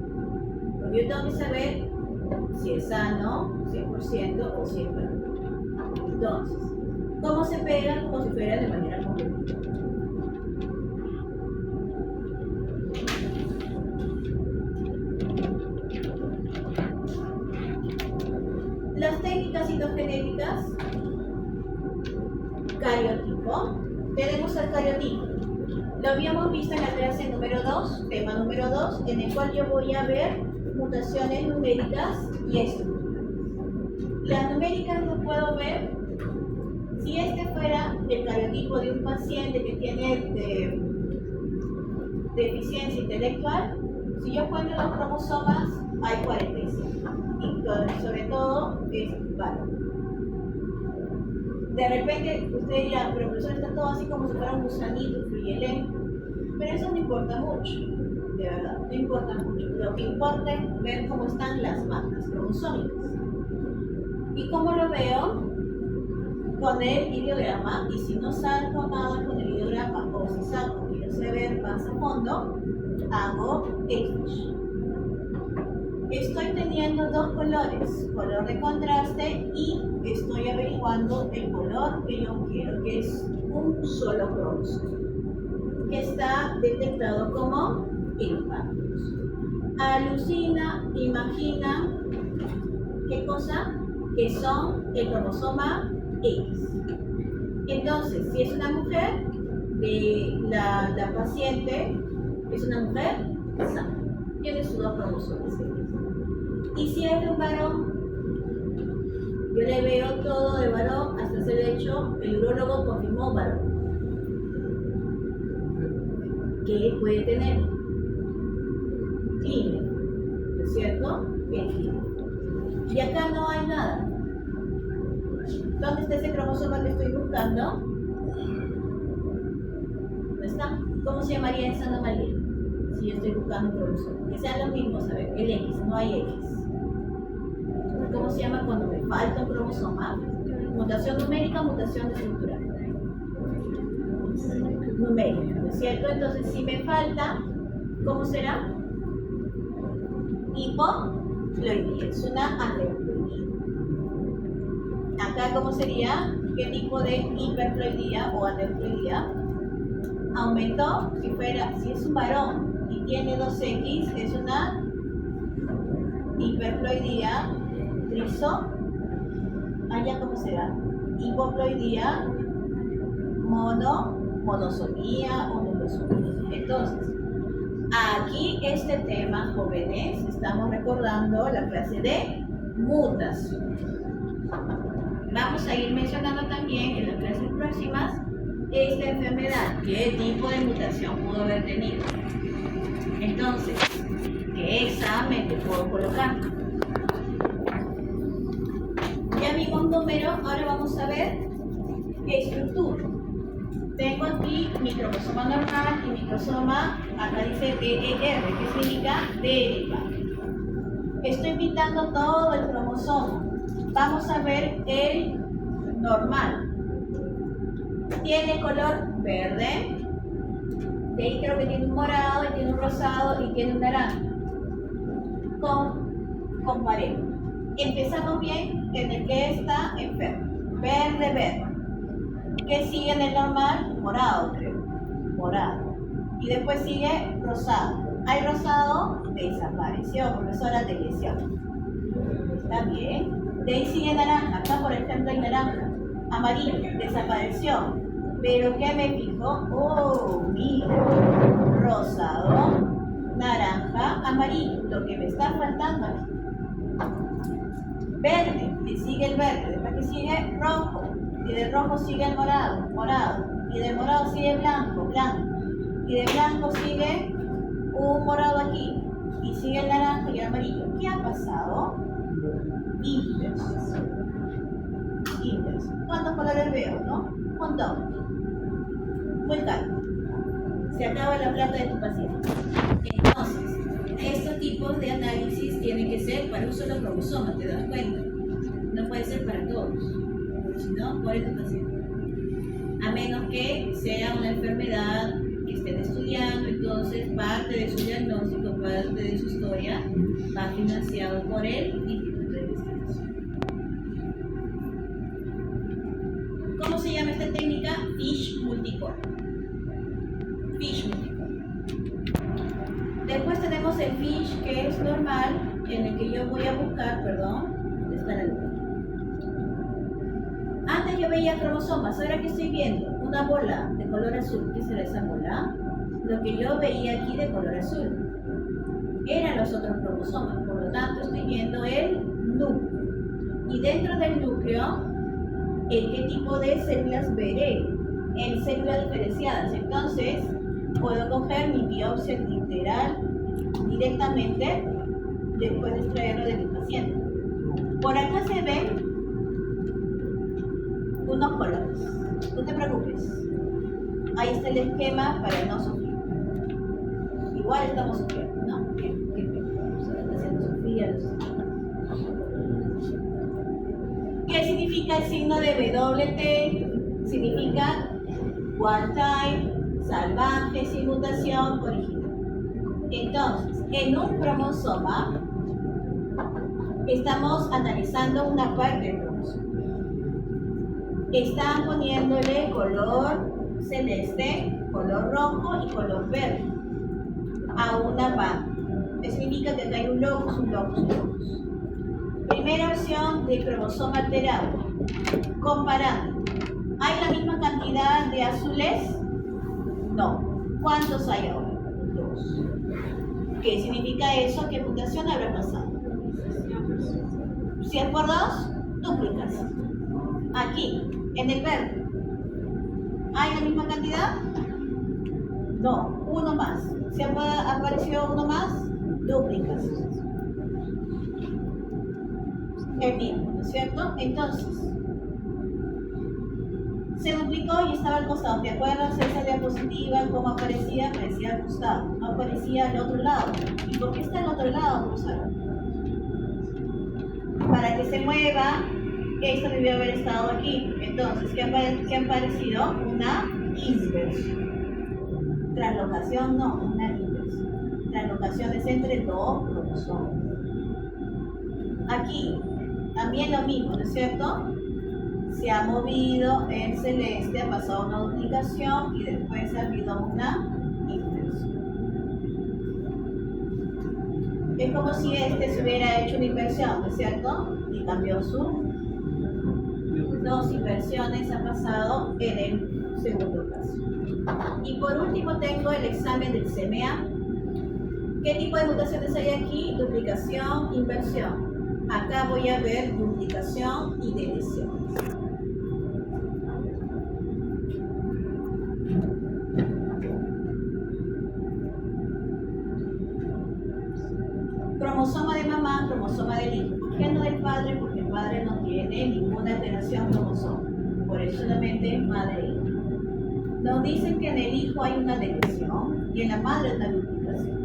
Porque yo tengo que saber si es sano, 100% o si es verde. Entonces, ¿cómo se pega? Como si fuera de manera complementaria. Las técnicas citogenéticas, cariotipo. Tenemos el cariotipo. Lo habíamos visto en la clase número 2, tema número 2, en el cual yo voy a ver mutaciones numéricas y estructurales. Las numéricas las puedo ver si este fuera el cariotipo de un paciente que tiene deficiencia intelectual. Si yo cuento los cromosomas, hay 45. Y sobre todo es varón. De repente usted dirá, pero profesor, está todo así como si fuera un gusanito, fluyelento. Pero eso no importa mucho, de verdad, no importa mucho. Lo que importa es ver cómo están las marcas cromosómicas. ¿Y cómo lo veo? Con el ideograma, y si no salgo nada con el ideograma, o si salgo y quiero saber más a fondo, hago X. Estoy teniendo dos colores, color de contraste, y estoy averiguando el color que yo quiero, que es un solo cromosoma, que está detectado como impactos. Alucina, imagina, ¿qué cosa? Que son el cromosoma X. Entonces, si es una mujer, la paciente es una mujer sana, tiene sus dos cromosomas X. Y si es de un varón, yo le veo todo de varón hasta ese hecho, el urólogo confirmó varón. ¿Qué puede tener? Clínico, ¿no es cierto? Bien clínico. Y acá no hay nada. ¿Dónde está ese cromosoma que estoy buscando? ¿No está? ¿Cómo se llamaría esa anomalía? Si yo estoy buscando un cromosoma. Que sean los mismos, a ver, el X, no hay X. ¿Cómo se llama cuando me falta un cromosoma? Mutación numérica, mutación estructural. Numérica, ¿no es cierto? Entonces, si me falta, ¿cómo será? Hipoploidía, es una aneuploidía. Acá, ¿cómo sería? ¿Qué tipo de hiperploidía o aneuploidía? Aumentó, si es un varón y tiene 2X, es una hiperploidía allá ¿cómo será? Hipoploidía, monosomía o monosomía. Entonces, aquí este tema, jóvenes, estamos recordando la clase de mutación. Vamos a ir mencionando también en las clases próximas esta enfermedad, qué tipo de mutación pudo haber tenido. Entonces, ¿qué examen te puedo colocar? Ya vimos número, ahora vamos a ver estructura. Tengo aquí mi cromosoma normal y mi cromosoma, acá dice EER, que significa deriva. Estoy pintando todo el cromosoma. Vamos a ver el normal. Tiene color verde, De ahí creo que tiene un morado, y tiene un rosado y tiene un naranja. Comparemos. Empezamos bien en el que está enfermo. Verde, verde. ¿Qué sigue en el normal? Morado, creo. Morado. Y después sigue rosado. Hay rosado, desapareció, profesora de lesión. Está bien. De ahí sigue naranja. Acá, por ejemplo, hay naranja. Amarillo, desapareció. Pero ¿qué me fijo? Oh, mira. Rosado, naranja, amarillo. Lo que me está faltando aquí. Verde, le sigue el verde. Después que sigue rojo. Y de rojo sigue el morado, morado. Y de morado sigue blanco, blanco. Y de blanco sigue un morado aquí. Y sigue el naranja y el amarillo. ¿Qué ha pasado? Inverso. Inverso. ¿Cuántos colores veo, no? Un montón. Muy calmo. Se acaba la plata de tu paciente. Entonces, estos tipos de análisis tienen que ser para un solo cromosoma, ¿te das cuenta? No puede ser para todos. Si no, muere tu paciente. A menos que sea una enfermedad que estén estudiando, entonces parte de su diagnóstico, parte de su historia va financiado por el Instituto de Investigación. ¿Cómo se llama esta técnica? Fish multicolor. Fish multicolor. Después tenemos el fish que es normal, en el que yo voy a buscar, perdón, ¿dónde está la luz? Antes yo veía cromosomas, ahora que estoy viendo una bola de color azul, ¿qué será esa bola? Lo que yo veía aquí de color azul eran los otros cromosomas, por lo tanto estoy viendo el núcleo. Y dentro del núcleo, ¿en qué tipo de células veré? En células diferenciadas. Entonces, puedo coger mi biopsia literal directamente después de extraerlo de mi paciente. Por acá se ven unos colores. No te preocupes. Ahí está el esquema para no sufrir. Igual estamos sufriendo, ¿no? ¿Qué está haciendo sufrir? ¿Qué significa el signo de WT? Significa wild type, salvaje, sin mutación, original. Entonces, en un cromosoma estamos analizando una parte del cromosoma. Están poniéndole color celeste, color rojo y color verde a una banda. Eso indica que acá hay un locus, un locus, un locus. Primera opción de cromosoma alterado. Comparando. ¿Hay la misma cantidad de azules? No. ¿Cuántos hay ahora? 2. ¿Qué significa eso? ¿Qué mutación habrá pasado? Si es por 2, dúplicas. Aquí, en el verde. ¿Hay la misma cantidad? No, uno más. ¿Si apareció uno más? Dúplicas. El mismo, ¿no es cierto? Entonces, se duplicó y estaba al costado. ¿Te acuerdas esa diapositiva? ¿Cómo aparecía? Aparecía al costado, no aparecía al otro lado. ¿Y por qué está al otro lado, profesora? Para que se mueva, esto debió haber estado aquí. Entonces, ¿qué ha aparecido? Una inversión. Translocación no, una inversión. Translocación es entre dos cromosomas. Aquí, también lo mismo, ¿no es cierto? Se ha movido el celeste, ha pasado una duplicación y después ha habido una inversión. Es como si este se hubiera hecho una inversión, ¿no es cierto? Y cambió su. 2 inversiones ha pasado en el segundo caso. Y por último tengo el examen del CMA. ¿Qué tipo de mutaciones hay aquí? Duplicación, inversión. Acá voy a ver duplicación y deleción. Cromosoma de mamá, cromosoma del hijo. ¿Por qué no del padre? Porque el padre no tiene ninguna alteración cromosoma. Por eso solamente madre e hijo. Nos dicen que en el hijo hay una deleción y en la madre una duplicación.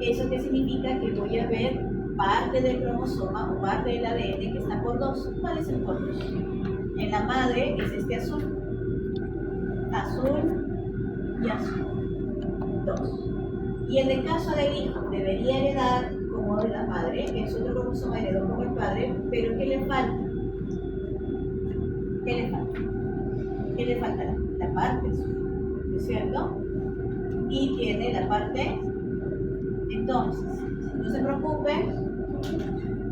¿Eso qué significa? Que voy a ver parte del cromosoma o parte del ADN que está por 2. ¿Cuál es el por 2? En la madre es este azul. Azul y azul. 2. Y en el caso del hijo, debería heredar como de la madre, es otro cromosoma heredó como el padre, pero ¿qué le falta? ¿Qué le falta? ¿Qué le falta? La parte, ¿no es cierto? Y tiene la parte. Entonces, no se preocupen,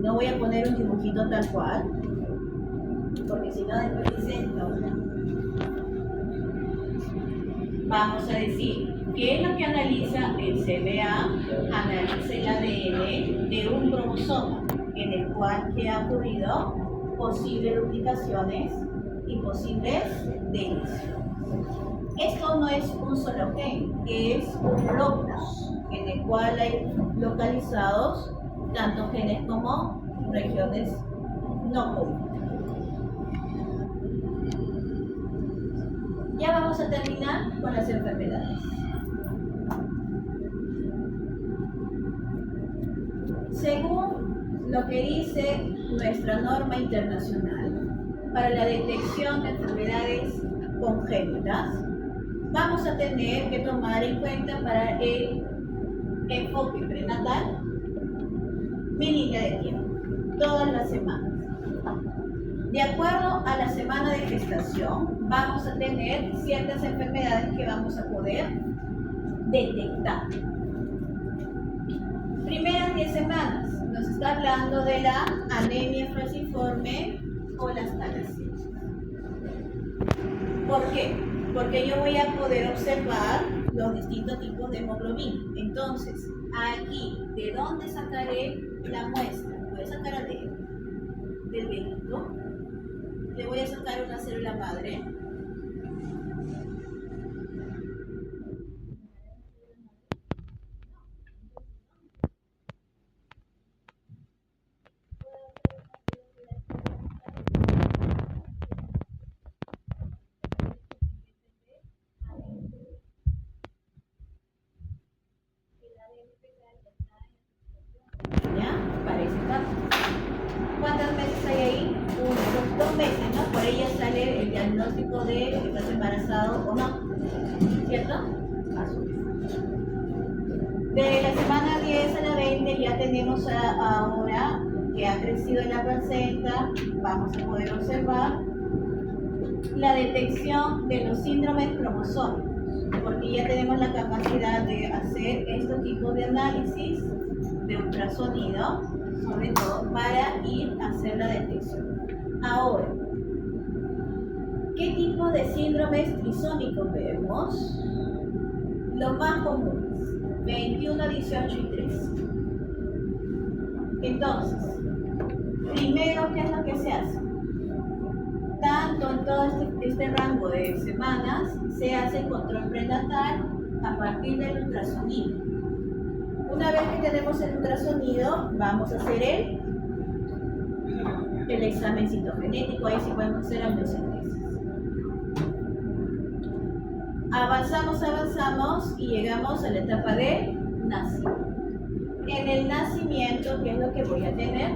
no voy a poner un dibujito tal cual, porque si no después dicen no. Vamos a decir, ¿qué es lo que analiza el CBA? Analiza el ADN de un cromosoma en el cual que ha ocurrido posibles duplicaciones y posibles deleciones. Esto no es un solo gen, es un locus en el cual hay localizados tanto genes como regiones no comunes. Ya vamos a terminar con las enfermedades. Según lo que dice nuestra norma internacional para la detección de enfermedades congénitas, vamos a tener que tomar en cuenta para el enfoque prenatal mi línea de tiempo, todas las semanas. De acuerdo a la semana de gestación, vamos a tener ciertas enfermedades que vamos a poder detectar. Primeras 10 semanas, nos está hablando de la anemia falciforme o las talasemia. ¿Por qué? Porque yo voy a poder observar los distintos tipos de hemoglobina. Entonces, aquí, ¿de dónde sacaré la muestra? Voy a sacar del viejito. Le voy a sacar una célula madre. ¿Ya? Parece tal. ¿Cuántos meses hay ahí? 2 meses, ¿no? Por ella sale el diagnóstico de que estás embarazado o no, ¿cierto? De la semana 10 a la 20 ya tenemos ahora que ha crecido en la placenta, vamos a poder observar la detección de los síndromes cromosómicos, porque ya tenemos la capacidad de hacer estos tipos de análisis de ultrasonido, sobre todo para ir a hacer la detección. Ahora, ¿qué tipo de síndromes trisómicos vemos? Los más comunes, 21, 18 y 13. Entonces, primero, ¿qué es lo que se hace? Tanto en todo este rango de semanas, se hace el control prenatal a partir del ultrasonido. Una vez que tenemos el ultrasonido, vamos a hacer el examen citogenético, ahí sí podemos hacer amniocentesis. Avanzamos y llegamos a la etapa de nacimiento. En el nacimiento, ¿qué es lo que voy a tener?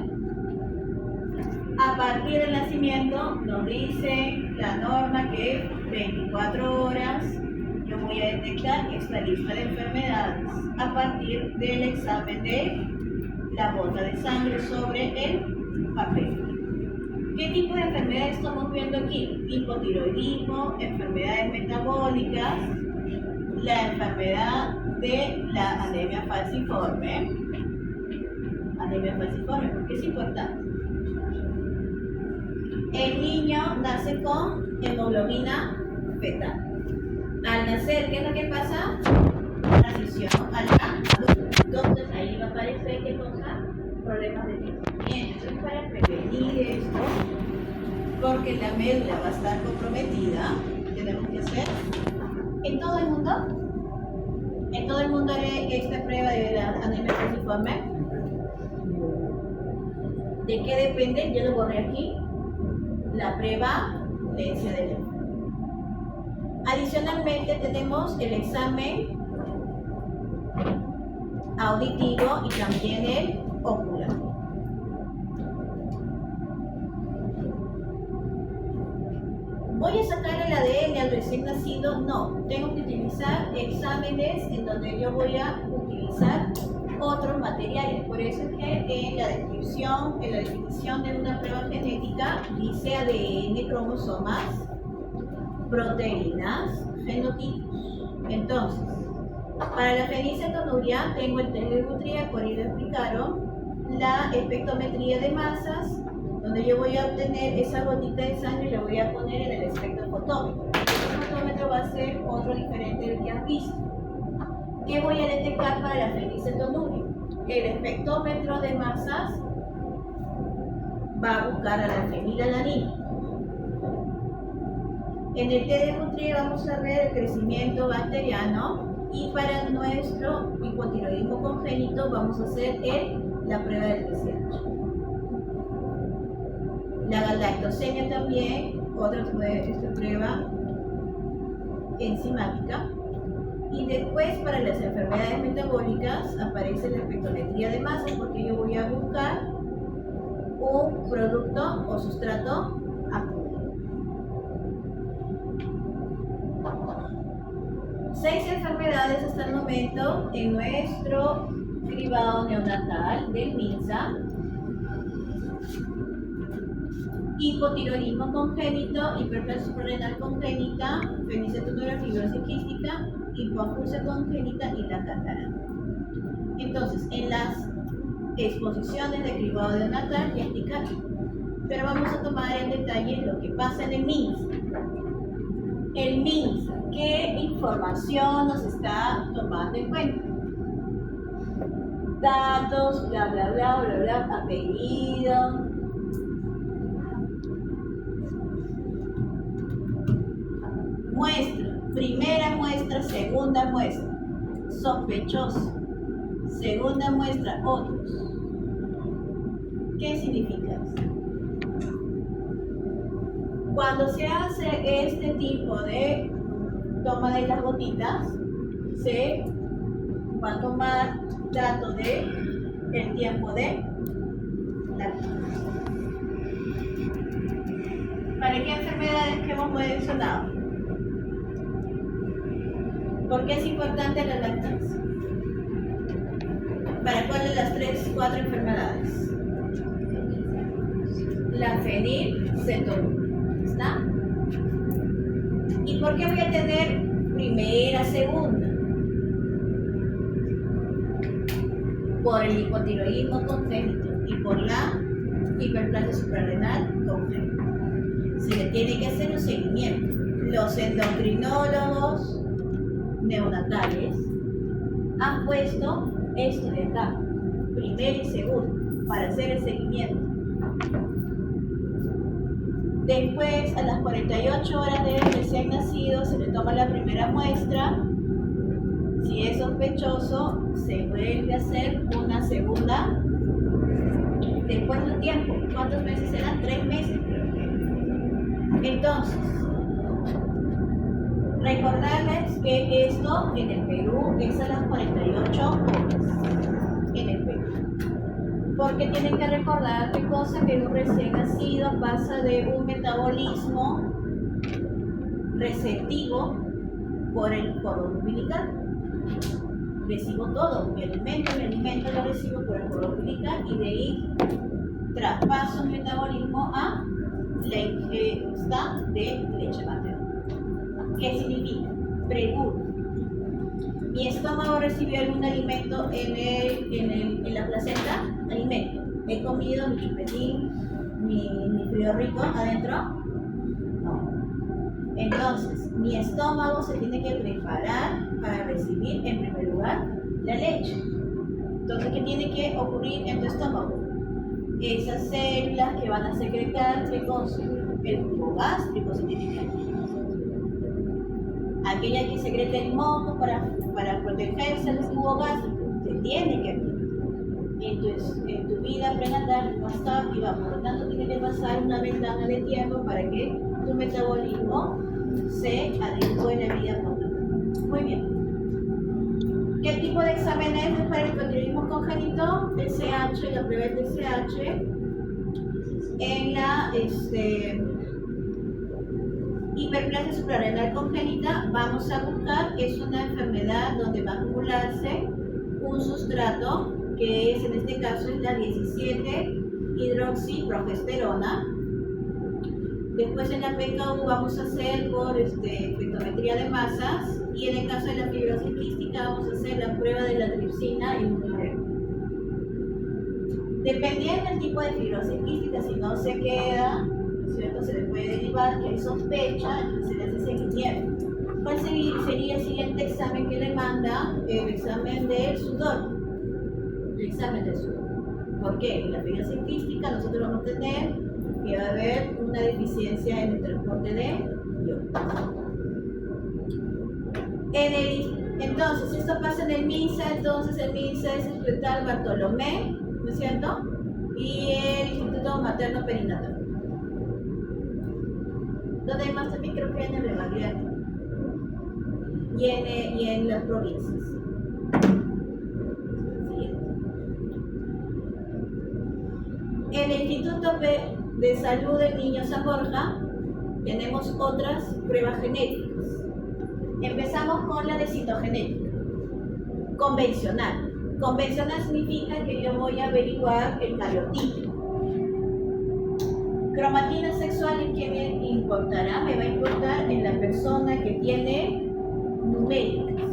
A partir del nacimiento, nos dice la norma que 24 horas yo voy a detectar esta lista de enfermedades a partir del examen de la gota de sangre sobre el papel. ¿Qué tipo de enfermedades estamos viendo aquí? Hipotiroidismo, enfermedades metabólicas, la enfermedad de la anemia falciforme. Anemia falciforme, porque es importante. El niño nace con hemoglobina fetal. Al nacer, ¿qué es lo que pasa? Transición a la adulta. Entonces ahí va a aparecer, ¿qué cosa? Problemas de crecimiento. Es para prevenir esto, porque la médula va a estar comprometida. Tenemos que hacer en todo el mundo. En todo el mundo haré esta prueba de la anemia falciforme. ¿De qué depende? Yo lo borré aquí. La prevalencia del enfermo. Adicionalmente tenemos el examen auditivo y también el ocular. ¿Voy a sacar el ADN al recién nacido? No, tengo que utilizar exámenes en donde yo voy a utilizar otros materiales. Por eso es que en la definición de una prueba genética dice ADN, cromosomas, proteínas, fenotipos. Entonces, para la fenilcetonuria tengo el test de Guthrie, por ahí lo explicaron, la espectrometría de masas, donde yo voy a obtener esa gotita de sangre y la voy a poner en el espectrofotómetro. El fotómetro va a ser otro diferente del que has visto. ¿Qué voy a detectar para la fenilcetonuria? El espectrómetro de masas va a buscar a la fenilalanina. En el test de Guthrie vamos a ver el crecimiento bacteriano y para nuestro hipotiroidismo congénito vamos a hacer la prueba del TSH. La galactosemia también, otra prueba enzimática. Y después para las enfermedades metabólicas aparece la espectrometría de masas porque yo voy a buscar un producto o sustrato activo. 6 enfermedades hasta el momento en nuestro cribado neonatal del MINSA. Hipotiroidismo congénito, hiperplasia suprarrenal congénita, fenilcetonuria, fibrosis quística, hipoacusia congénita y la catarata. Entonces, en las exposiciones de cribado neonatal ya explicaré, pero vamos a tomar en detalle lo que pasa en el MINSA. El MINSA, ¿qué información nos está tomando en cuenta? Datos, bla, bla, bla, bla, bla, apellido. Muestra, primera muestra, segunda muestra, sospechoso, segunda muestra, otros. ¿Qué significa esto? Cuando se hace este tipo de toma de las gotitas, se va a tomar datos de el tiempo de lactancia. ¿Para qué enfermedades que hemos mencionado? ¿Por qué es importante la lactancia? ¿Para cuál de las 4 enfermedades? La fenilcetonuria. ¿Está? ¿Y por qué voy a tener primera, segunda? Por el hipotiroidismo congénito y por la hiperplasia suprarrenal congénita. Se le tiene que hacer un seguimiento. Los endocrinólogos neonatales han puesto esto de acá, primero y segundo, para hacer el seguimiento. Después, a las 48 horas del recién nacido, se le toma la primera muestra. Si es sospechoso, se vuelve a hacer una segunda. Después de un tiempo, ¿cuántos meses serán? 3 meses, creo que. Entonces, recordarles que esto en el Perú es a las 48 horas. En el Perú. Porque tienen que recordar qué cosa, que un recién nacido pasa de un metabolismo receptivo por el cordón umbilical. Recibo todo, mi alimento lo recibo por el cordón umbilical y de ahí traspaso el metabolismo a leche de leche materna. ¿Qué significa? Pregunta. ¿Mi estómago recibió algún alimento en la placenta? Alimento. ¿He comido mi chupetín, mi frío rico adentro? No. Entonces, mi estómago se tiene que preparar para recibir, en primer lugar, la leche. Entonces, ¿qué tiene que ocurrir en tu estómago? Esas células que van a secretar, ¿qué cosa? El jugo gástrico se tiene que activar. Aquella que secreta el moco para protegerse del jugo gástrico, se tiene que activar. Entonces, en tu vida prenatal no está activa, por lo tanto tiene que pasar una ventana de tiempo para que tu metabolismo se adecue en la vida postnatal. Muy bien. ¿Qué tipo de exámenes es para el hipotiroidismo congénito? TSH, la prueba de TSH. En la Hiperplasia suprarrenal congénita, vamos a buscar, es una enfermedad donde va a acumularse un sustrato que es, en este caso, es la 17-hidroxiprogesterona. Después en la PKU vamos a hacer por espectrometría de masas, y en el caso de la fibrosis quística vamos a hacer la prueba de la tripsina inmunológica. Dependiendo del tipo de fibrosis quística, si no se queda, ¿cierto?, se le puede derivar que hay sospecha y se le hace seguimiento. ¿Cuál sería el siguiente examen que le manda? El examen del sudor. El examen del sudor. ¿Por qué? En la fibrosis quística nosotros vamos a tener que va a haber una deficiencia en el transporte de iones. Entonces, esto pasa en el MINSA, entonces el MINSA es el Hospital Bartolomé, ¿no es cierto? Y el Instituto Materno Perinatal. Donde hay más también creo que en el Revalidad y en las provincias. Siguiente. En el Instituto de Salud del Niño San Borja tenemos otras pruebas genéticas. Empezamos con la de citogenética. Convencional. Convencional significa que yo voy a averiguar el cariotipo. Cromatina sexual, ¿en qué me importará? Me va a importar en la persona que tiene numéricas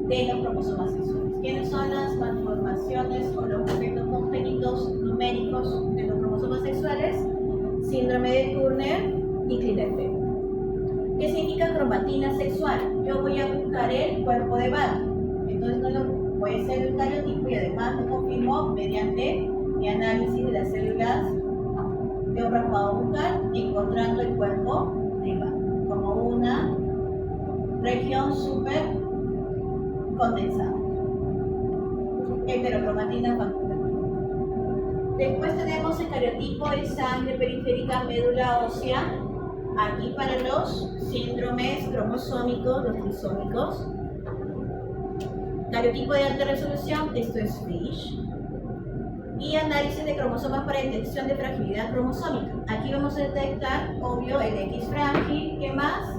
de los cromosomas sexuales. ¿Quiénes son las malformaciones o los defectos congénitos numéricos de los cromosomas sexuales? Síndrome de Turner y Klinefelter. ¿Qué significa cromatina sexual? Yo voy a buscar el cuerpo de Barr. Entonces no lo voy a hacer el cariotipo y además lo confirmo mediante mi análisis de las células de un raspado bucal, encontrando el cuerpo de Barr como una región súper condensada. Heterocromatina vascular. Después tenemos el cariotipo de sangre periférica médula ósea. Aquí para los síndromes cromosómicos, los trisómicos. Cariotipo de alta resolución, esto es FISH. Y análisis de cromosomas para detección de fragilidad cromosómica. Aquí vamos a detectar, obvio, el X frágil. ¿Qué más?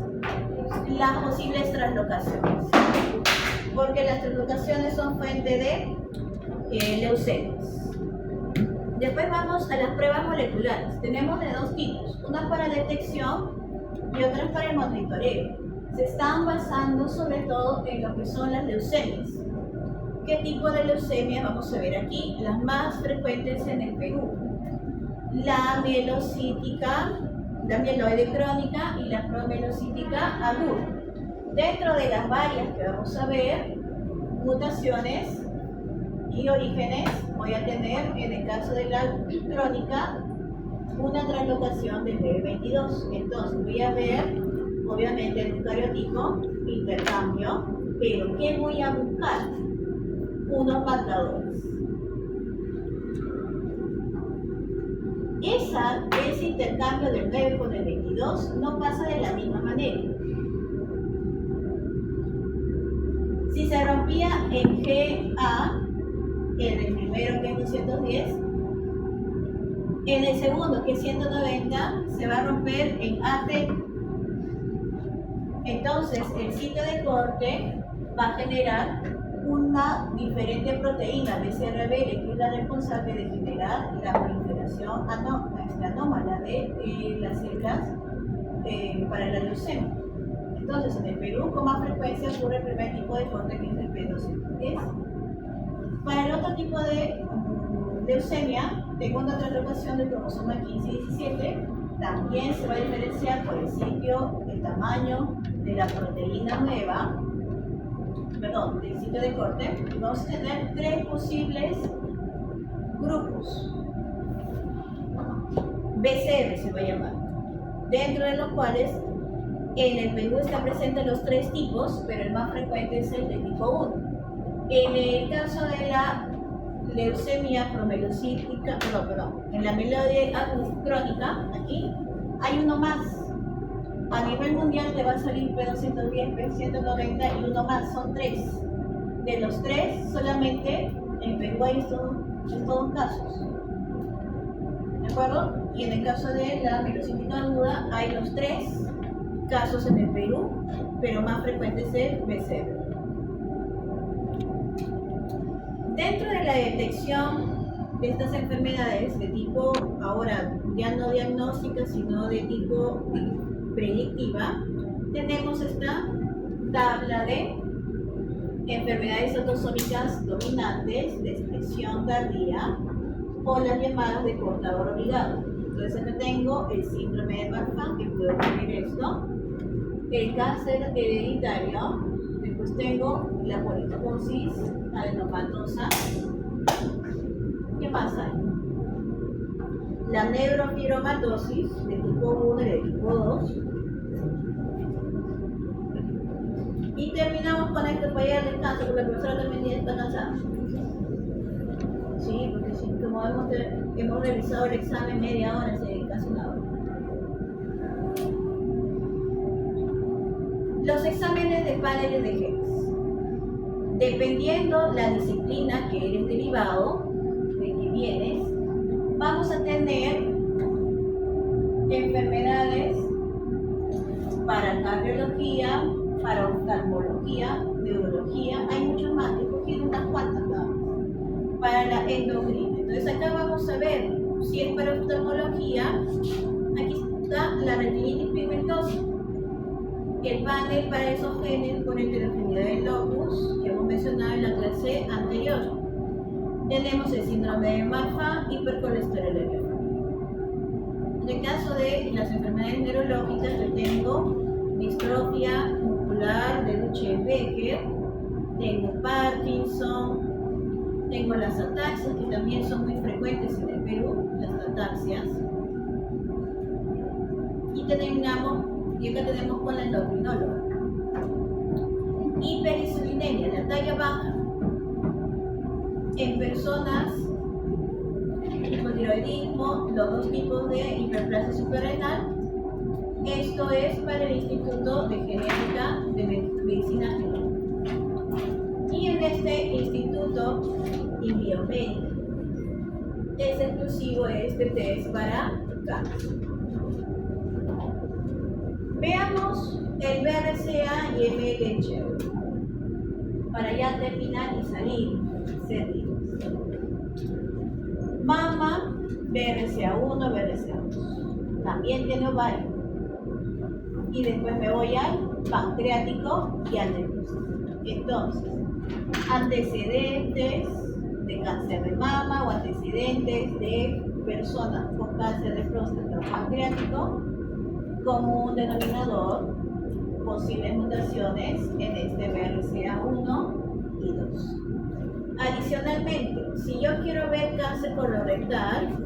Las posibles translocaciones. Porque las translocaciones son fuente de leucemias. Después vamos a las pruebas moleculares. Tenemos de dos tipos, unas para detección y otras para el monitoreo. Se están basando sobre todo en lo que son las leucemias. ¿Qué tipo de leucemia vamos a ver aquí? Las más frecuentes en el Perú. La mielocítica, la mieloide crónica y la promielocítica aguda. Dentro de las varias que vamos a ver, mutaciones y orígenes, voy a tener, en el caso de la crónica, una translocación del BB22. Entonces voy a ver, obviamente, el cariotipo, intercambio, pero ¿qué voy a buscar? Unos marcadores. Ese intercambio del 9 con el 22 no pasa de la misma manera. Si se rompía en GA, en el primero que es 210, en el segundo que es 190, se va a romper en AT. Entonces el sitio de corte va a generar una diferente proteína BCRB, que es la responsable de generar la proliferación anómala de las células para la leucemia. Entonces, en el Perú, con más frecuencia ocurre el primer tipo de corte, que es el P210. Para el otro tipo de leucemia, tengo una translocación del cromosoma 15 y 17, también se va a diferenciar por el sitio, el tamaño de la proteína nueva, del sitio de corte. Vamos a tener tres posibles grupos. BCR se va a llamar, dentro de los cuales en el Perú están presentes los tres tipos, pero el más frecuente es el de tipo 1. En el caso de la leucemia promielocítica, en la mieloide crónica, aquí hay uno más. A nivel mundial te va a salir P210, P190 y uno más, son tres. De los tres, solamente en Perú hay estos dos casos. ¿De acuerdo? Y en el caso de la mielocitis aguda hay los 3 casos en el Perú, pero más frecuente es el BCR. Dentro de la detección de estas enfermedades de tipo, ahora ya no diagnóstica, sino de tipo predictiva, tenemos esta tabla de enfermedades autosómicas dominantes de expresión tardía o las llamadas de portador obligado. Entonces acá tengo el síndrome de Marfan, que puede ocurrir esto, el cáncer hereditario, después tengo la poliposis adenomatosa. ¿Qué más hay? La neurofibromatosis de tipo 1 y de tipo 2. Y terminamos con esto para ir al descanso, porque la profesora también ya está cansada. Sí, porque sí, como hemos revisado el examen media hora, hace casi una hora. Los exámenes de paneles de genes. Dependiendo la disciplina que eres derivado, de que vienes, vamos a tener enfermedades para cardiología, para oftalmología, neurología, hay muchas más, he cogido unas cuantas nada más, para la endocrina. Entonces acá vamos a ver si es para oftalmología, aquí está la retinitis pigmentosa. El panel para esos genes por heterogeneidad del locus, que hemos mencionado en la clase anterior. Tenemos el síndrome de Marfan, hipercolesterolemia. En el caso de las enfermedades neurológicas, yo tengo distrofia muscular de Duchenne-Becker, tengo Parkinson, tengo las ataxias, que también son muy frecuentes en el Perú, las ataxias. Y terminamos, y acá tenemos con la endocrinóloga. Hiperinsulinemia, la talla baja. En personas hipotiroidismo, los 2 tipos de hiperplasia suprarrenal. Esto es para el Instituto de Genética de Medicina Genética. Y en este instituto Inbiomédica es exclusivo este test para cáncer. Veamos el BRCA y MLH para ya terminar y salir. Mama, BRCA1, BRCA2. También tiene ovario. Y después me voy al pancreático y al nervioso. Entonces, antecedentes de cáncer de mama o antecedentes de personas con cáncer de próstata o pancreático, como un denominador, posibles mutaciones en este BRCA1 y 2. Adicionalmente, si yo quiero ver cáncer colorectal,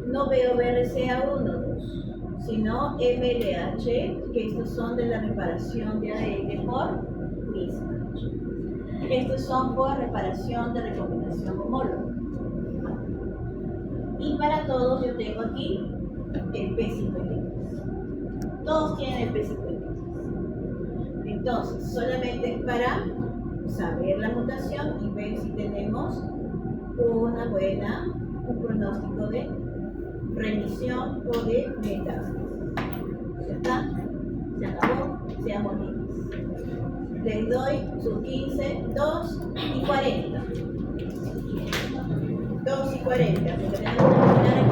no veo BRCA1, 2, sino MLH, que estos son de la reparación de ADN por mismatch. Estos son por reparación de recombinación homóloga. Y para todos yo tengo aquí el P53. Todos tienen el P53. Entonces, solamente es para saber la mutación y ver si tenemos un pronóstico de remisión o de metástasis. ¿Ya está? Se acabó, seamos libres. Les doy sus 15, 2 y 40. 2 y 40, porque tenemos que terminar aquí.